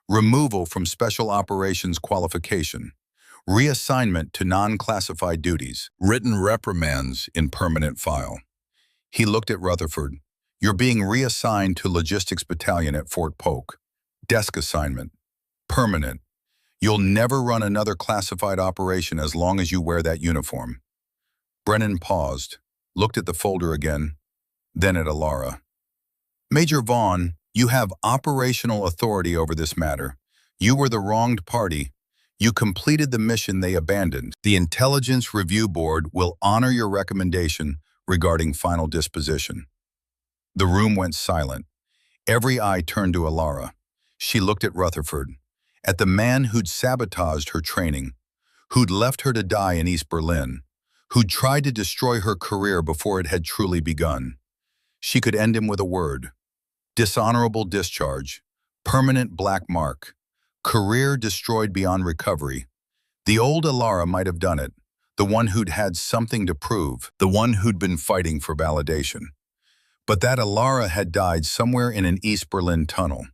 removal from Special Operations qualification. Reassignment to non-classified duties. Written reprimands in permanent file. He looked at Rutherford. You're being reassigned to Logistics Battalion at Fort Polk. Desk assignment. Permanent. You'll never run another classified operation as long as you wear that uniform. Brennan paused, looked at the folder again, then at Alara. Major Vaughn, You have operational authority over this matter. You were the wronged party. You completed the mission they abandoned. The Intelligence Review Board will honor your recommendation regarding final disposition." The room went silent. Every eye turned to Alara. She looked at Rutherford, at the man who'd sabotaged her training, who'd left her to die in East Berlin, who'd tried to destroy her career before it had truly begun. She could end him with a word: dishonorable discharge, permanent black mark, career destroyed beyond recovery. The old Alara might have done it, the one who'd had something to prove, the one who'd been fighting for validation. But that Alara had died somewhere in an East Berlin tunnel.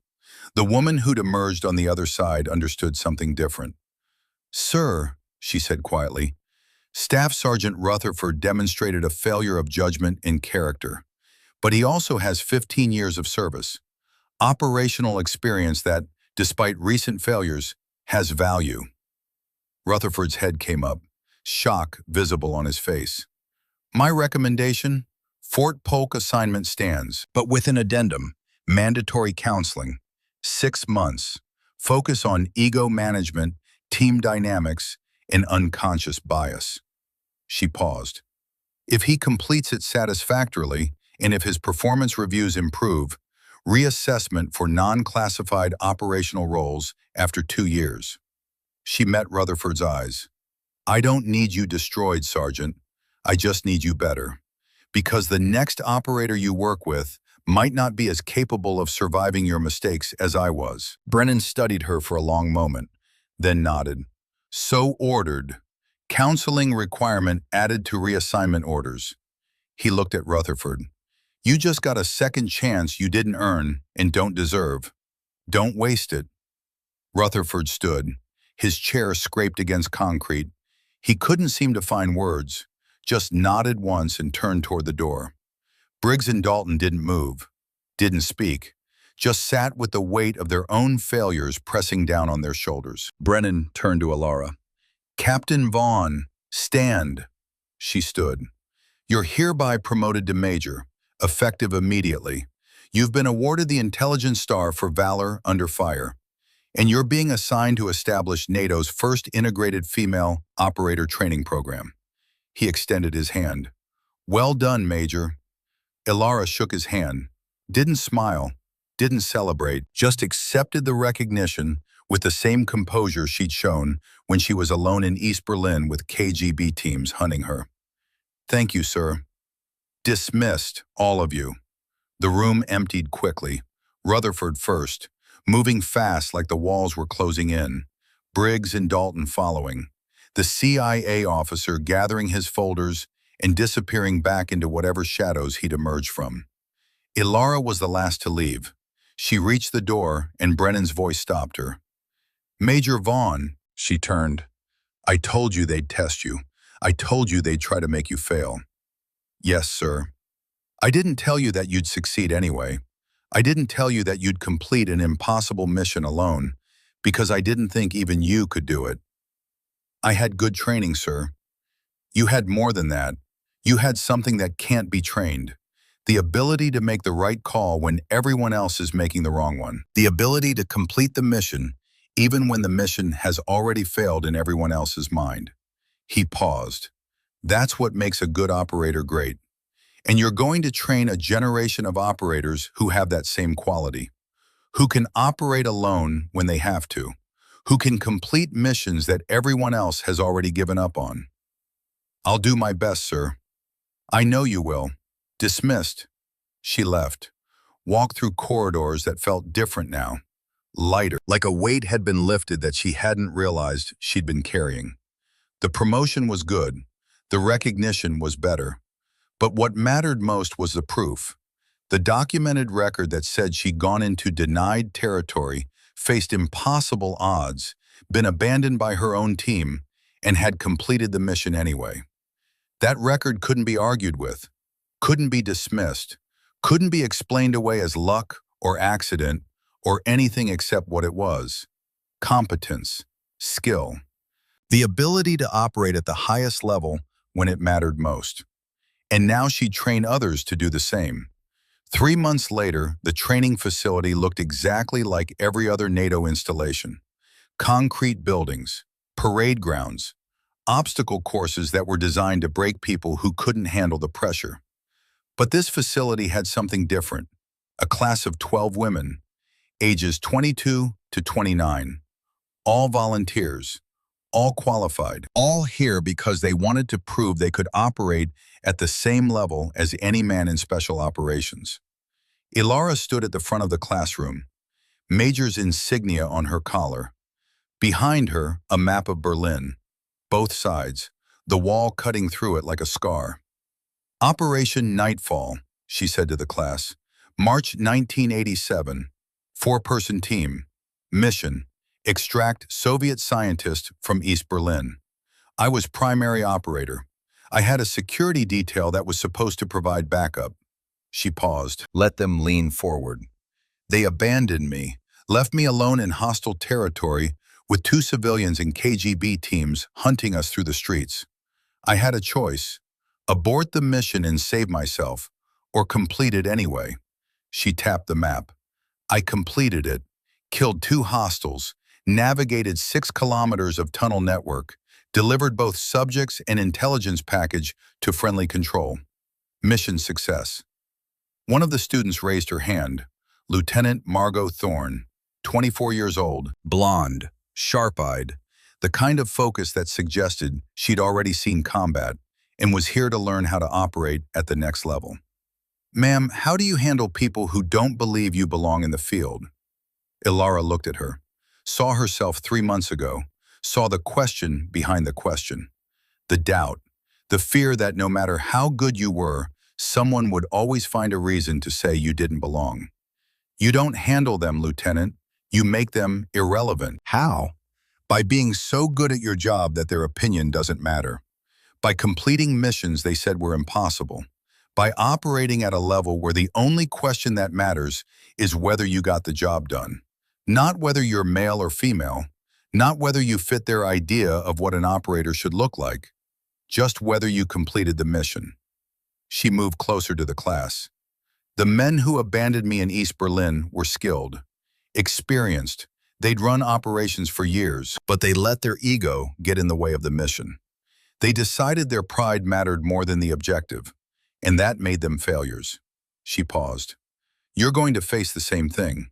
The woman who'd emerged on the other side understood something different. "Sir," she said quietly, "Staff Sergeant Rutherford demonstrated a failure of judgment and character. But he also has 15 years of service, operational experience that, despite recent failures, has value." Rutherford's head came up, shock visible on his face. "My recommendation? Fort Polk assignment stands, but with an addendum: mandatory counseling, 6 months, focus on ego management, team dynamics, and unconscious bias." She paused. "If he completes it satisfactorily, and if his performance reviews improve, reassessment for non-classified operational roles after 2 years." She met Rutherford's eyes. "I don't need you destroyed, Sergeant. I just need you better. Because the next operator you work with might not be as capable of surviving your mistakes as I was." Brennan studied her for a long moment, then nodded. "So ordered. Counseling requirement added to reassignment orders." He looked at Rutherford. "You just got a second chance you didn't earn and don't deserve. Don't waste it." Rutherford stood. His chair scraped against concrete. He couldn't seem to find words, just nodded once and turned toward the door. Briggs and Dalton didn't move, didn't speak, just sat with the weight of their own failures pressing down on their shoulders. Brennan turned to Alara. "Captain Vaughn, stand." She stood. "You're hereby promoted to Major, effective immediately. You've been awarded the Intelligence Star for valor under fire, and you're being assigned to establish NATO's first integrated female operator training program." He extended his hand. "Well done, Major." Alara shook his hand, didn't smile, didn't celebrate, just accepted the recognition with the same composure she'd shown when she was alone in East Berlin with KGB teams hunting her. "Thank you, sir." "Dismissed, all of you." The room emptied quickly. Rutherford first, moving fast like the walls were closing in. Briggs and Dalton following. The CIA officer gathering his folders and disappearing back into whatever shadows he'd emerged from. Alara was the last to leave. She reached the door and Brennan's voice stopped her. "Major Vaughn," she turned. "I told you they'd test you. I told you they'd try to make you fail." "Yes, sir. I didn't tell you that you'd succeed anyway. I didn't tell you that you'd complete an impossible mission alone, because I didn't think even you could do it. I had good training, sir. You had more than that. You had something that can't be trained. The ability to make the right call when everyone else is making the wrong one. The ability to complete the mission, even when the mission has already failed in everyone else's mind." He paused. "That's what makes a good operator great. And you're going to train a generation of operators who have that same quality, who can operate alone when they have to, who can complete missions that everyone else has already given up on." "I'll do my best, sir." "I know you will." Dismissed. She left, walked through corridors that felt different now, lighter, like a weight had been lifted that she hadn't realized she'd been carrying. The promotion was good. The recognition was better. But what mattered most was the proof. The documented record that said she'd gone into denied territory, faced impossible odds, been abandoned by her own team, and had completed the mission anyway. That record couldn't be argued with, couldn't be dismissed, couldn't be explained away as luck or accident or anything except what it was: competence, skill, the ability to operate at the highest level when it mattered most. And now she'd train others to do the same. 3 months later, the training facility looked exactly like every other NATO installation. Concrete buildings, parade grounds, obstacle courses that were designed to break people who couldn't handle the pressure. But this facility had something different. A class of 12 women, ages 22 to 29, all volunteers, all qualified, all here because they wanted to prove they could operate at the same level as any man in special operations. Ilara stood at the front of the classroom, Major's insignia on her collar. Behind her, a map of Berlin, both sides, the wall cutting through it like a scar. Operation Nightfall, she said to the class. March 1987, 4-person team. Mission, extract Soviet scientist from East Berlin. I was primary operator. I had a security detail that was supposed to provide backup. She paused. Let them lean forward. They abandoned me, left me alone in hostile territory with 2 civilians and KGB teams hunting us through the streets. I had a choice: abort the mission and save myself, or complete it anyway. She tapped the map. I completed it, killed 2 hostiles, navigated 6 kilometers of tunnel network, delivered both subjects and intelligence package to friendly control. Mission success. One of the students raised her hand, Lieutenant Margot Thorne, 24 years old, blonde, sharp-eyed, the kind of focus that suggested she'd already seen combat and was here to learn how to operate at the next level. Ma'am, how do you handle people who don't believe you belong in the field? Ilara looked at her, saw herself 3 months ago, saw the question behind the question, the doubt, the fear that no matter how good you were, someone would always find a reason to say you didn't belong. You don't handle them, Lieutenant. You make them irrelevant. How? By being so good at your job that their opinion doesn't matter. By completing missions they said were impossible. By operating at a level where the only question that matters is whether you got the job done. Not whether you're male or female. Not whether you fit their idea of what an operator should look like. Just whether you completed the mission. She moved closer to the class. The men who abandoned me in East Berlin were skilled, experienced. They'd run operations for years, but they let their ego get in the way of the mission. They decided their pride mattered more than the objective, and that made them failures. She paused. You're going to face the same thing.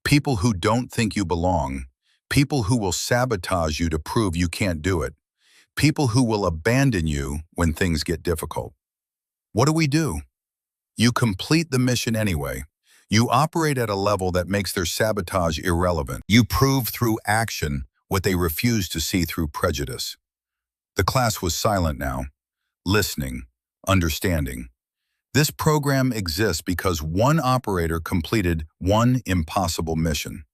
People who don't think you belong, people who will sabotage you to prove you can't do it, people who will abandon you when things get difficult. What do? You complete the mission anyway. You operate at a level that makes their sabotage irrelevant. You prove through action what they refuse to see through prejudice. The class was silent now, listening, understanding. This program exists because one operator completed one impossible mission.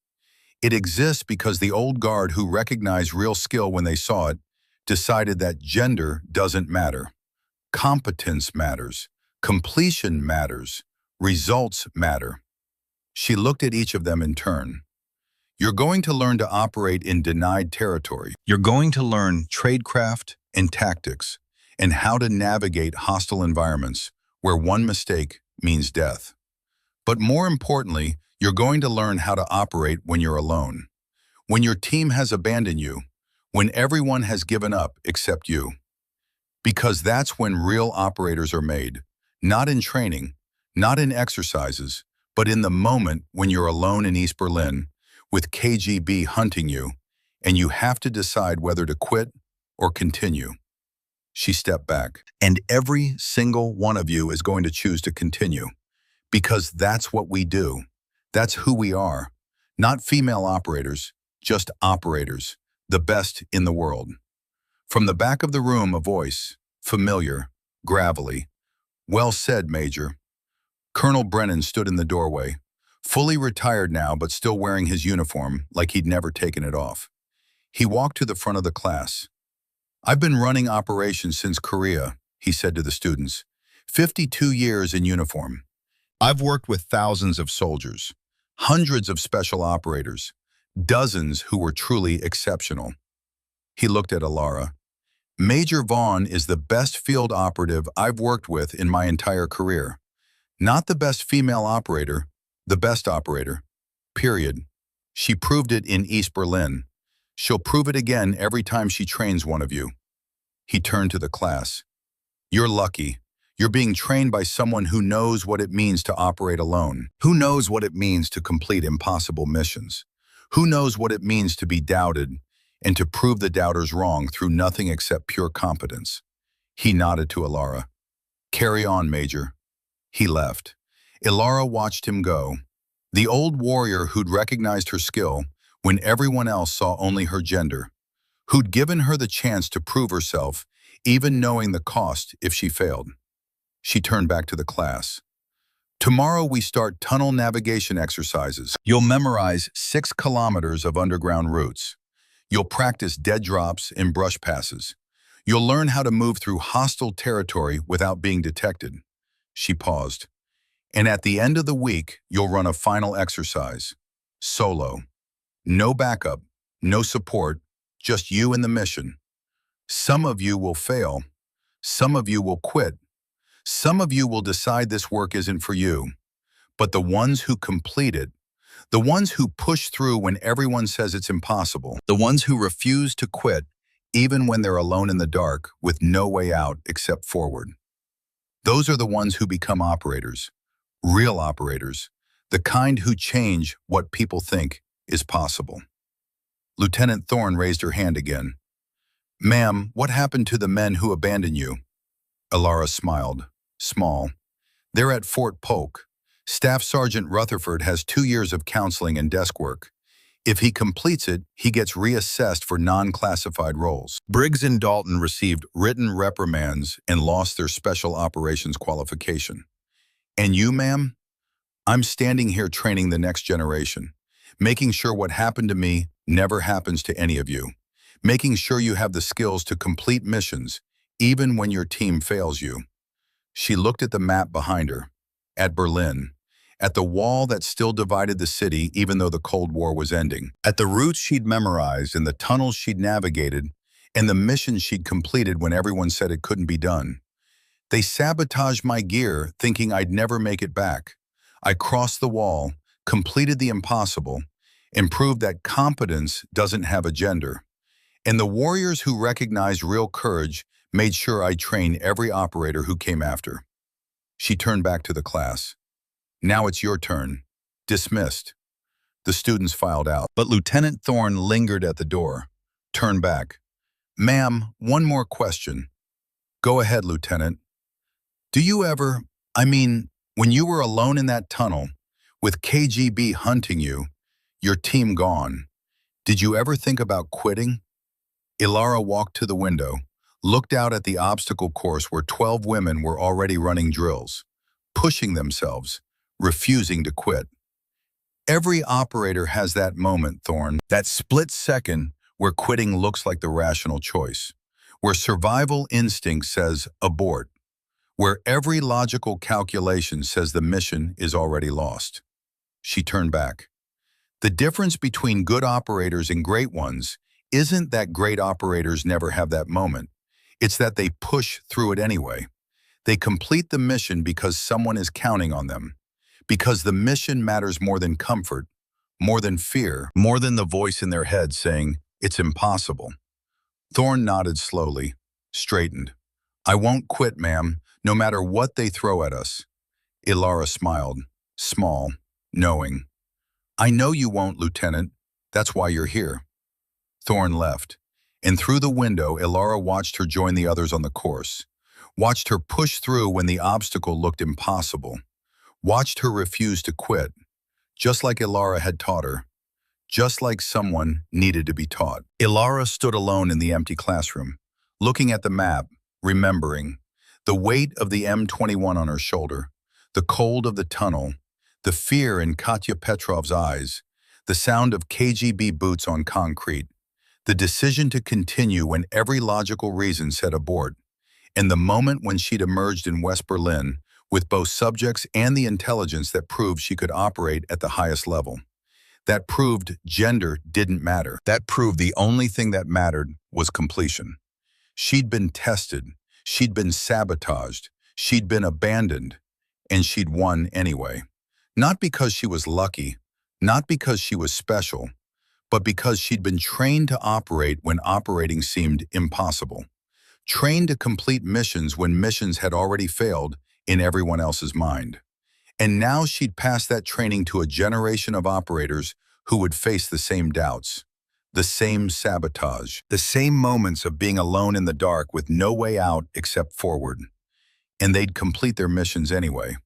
It exists because the old guard who recognized real skill when they saw it decided that gender doesn't matter. Competence matters. Completion matters. Results matter. She looked at each of them in turn. You're going to learn to operate in denied territory. You're going to learn tradecraft and tactics, and how to navigate hostile environments where one mistake means death. But more importantly, you're going to learn how to operate when you're alone, when your team has abandoned you, when everyone has given up except you. Because that's when real operators are made, not in training, not in exercises, but in the moment when you're alone in East Berlin, with KGB hunting you, and you have to decide whether to quit or continue. She stepped back. And every single one of you is going to choose to continue, because that's what we do. That's who we are. Not female operators, just operators, the best in the world. From the back of the room, a voice, familiar, gravelly. Well said, Major. Colonel Brennan stood in the doorway, fully retired now but still wearing his uniform like he'd never taken it off. He walked to the front of the class. I've been running operations since Korea, he said to the students. 52 years in uniform. I've worked with thousands of soldiers, hundreds of special operators, dozens who were truly exceptional. He looked at Ilara. Major Vaughn is the best field operative I've worked with in my entire career. Not the best female operator, the best operator. Period. She proved it in East Berlin. She'll prove it again every time she trains one of you. He turned to the class. You're lucky. You're being trained by someone who knows what it means to operate alone, who knows what it means to complete impossible missions, who knows what it means to be doubted and to prove the doubters wrong through nothing except pure competence. He nodded to Ilara. Carry on, Major. He left. Ilara watched him go. The old warrior who'd recognized her skill when everyone else saw only her gender, who'd given her the chance to prove herself, even knowing the cost if she failed. She turned back to the class. Tomorrow we start tunnel navigation exercises. You'll memorize 6 kilometers of underground routes. You'll practice dead drops and brush passes. You'll learn how to move through hostile territory without being detected. She paused. And at the end of the week, you'll run a final exercise. Solo. No backup, no support, just you and the mission. Some of you will fail. Some of you will quit. Some of you will decide this work isn't for you. But the ones who complete it, the ones who push through when everyone says it's impossible, the ones who refuse to quit, even when they're alone in the dark with no way out except forward. Those are the ones who become operators, real operators, the kind who change what people think is possible. Lieutenant Thorne raised her hand again. Ma'am, what happened to the men who abandoned you? Ilara smiled. Small. They're at Fort Polk. Staff Sergeant Rutherford has 2 years of counseling and desk work. If he completes it, he gets reassessed for non-classified roles. Briggs and Dalton received written reprimands and lost their special operations qualification. And you, ma'am? I'm standing here training the next generation, making sure what happened to me never happens to any of you, making sure you have the skills to complete missions, even when your team fails you. She looked at the map behind her, at Berlin, at the wall that still divided the city even though the Cold War was ending, at the routes she'd memorized and the tunnels she'd navigated and the missions she'd completed when everyone said it couldn't be done. They sabotaged my gear, thinking I'd never make it back. I crossed the wall, completed the impossible, and proved that competence doesn't have a gender. And the warriors who recognized real courage made sure I train every operator who came after. She turned back to the class. Now it's your turn. Dismissed. The students filed out, but Lieutenant Thorne lingered at the door. Turned back. Ma'am, one more question. Go ahead, Lieutenant. Do you ever, when you were alone in that tunnel, with KGB hunting you, your team gone, did you ever think about quitting? Ilara walked to the window, looked out at the obstacle course where 12 women were already running drills, pushing themselves, refusing to quit. Every operator has that moment, Thorne, that split second where quitting looks like the rational choice, where survival instinct says abort, where every logical calculation says the mission is already lost. She turned back. The difference between good operators and great ones isn't that great operators never have that moment. It's that they push through it anyway. They complete the mission because someone is counting on them, because the mission matters more than comfort, more than fear, more than the voice in their head saying, it's impossible. Thorne nodded slowly, straightened. I won't quit, ma'am, no matter what they throw at us. Ilara smiled, small, knowing. I know you won't, Lieutenant. That's why you're here. Thorne left, and through the window, Ilara watched her join the others on the course, watched her push through when the obstacle looked impossible, watched her refuse to quit, just like Ilara had taught her, just like someone needed to be taught. Ilara stood alone in the empty classroom, looking at the map, remembering, the weight of the M21 on her shoulder, the cold of the tunnel, the fear in Katya Petrov's eyes, the sound of KGB boots on concrete, the decision to continue when every logical reason said abort, and the moment when she'd emerged in West Berlin with both subjects and the intelligence that proved she could operate at the highest level. That proved gender didn't matter. That proved the only thing that mattered was completion. She'd been tested, she'd been sabotaged, she'd been abandoned, and she'd won anyway. Not because she was lucky, not because she was special, but because she'd been trained to operate when operating seemed impossible. Trained to complete missions when missions had already failed in everyone else's mind. And now she'd pass that training to a generation of operators who would face the same doubts, the same sabotage, the same moments of being alone in the dark with no way out except forward. And they'd complete their missions anyway,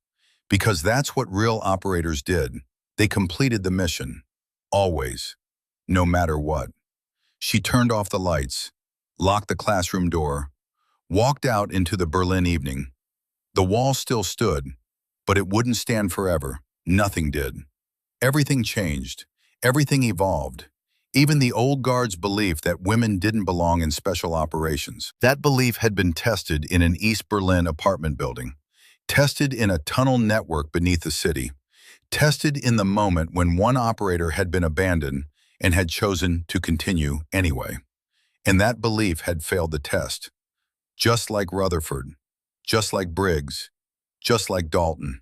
because that's what real operators did. They completed the mission, always, no matter what. She turned off the lights, locked the classroom door, walked out into the Berlin evening. The wall still stood, but it wouldn't stand forever. Nothing did. Everything changed. Everything evolved. Even the old guard's belief that women didn't belong in special operations. That belief had been tested in an East Berlin apartment building, tested in a tunnel network beneath the city, tested in the moment when one operator had been abandoned and had chosen to continue anyway. And that belief had failed the test. Just like Rutherford, just like Briggs, just like Dalton.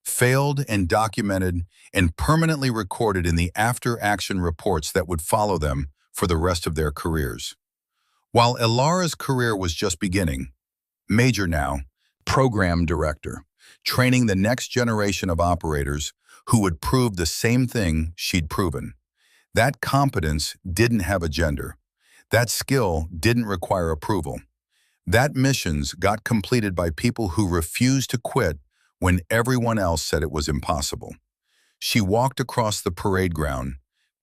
Failed and documented and permanently recorded in the after-action reports that would follow them for the rest of their careers. While Ilara's career was just beginning, Major now, program director, training the next generation of operators who would prove the same thing she'd proven. That competence didn't have a gender. That skill didn't require approval. That missions got completed by people who refused to quit when everyone else said it was impossible. She walked across the parade ground,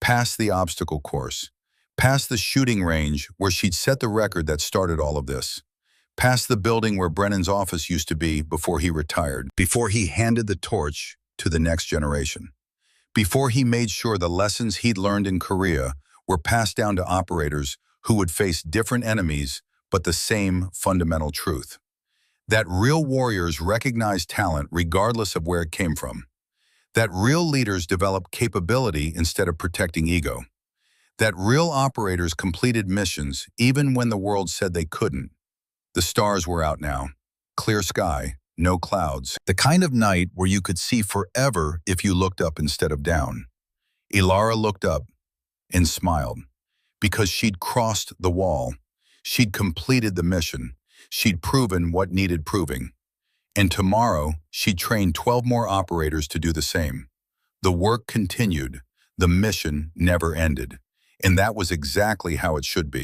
past the obstacle course, past the shooting range where she'd set the record that started all of this, past the building where Brennan's office used to be before he retired, before he handed the torch to the next generation, before he made sure the lessons he'd learned in Korea were passed down to operators who would face different enemies but the same fundamental truth. That real warriors recognize talent regardless of where it came from. That real leaders develop capability instead of protecting ego. That real operators completed missions even when the world said they couldn't. The stars were out now. Clear sky, no clouds. The kind of night where you could see forever if you looked up instead of down. Ilara looked up and smiled because she'd crossed the wall. She'd completed the mission. She'd proven what needed proving. And tomorrow, she'd train 12 more operators to do the same. The work continued. The mission never ended. And that was exactly how it should be.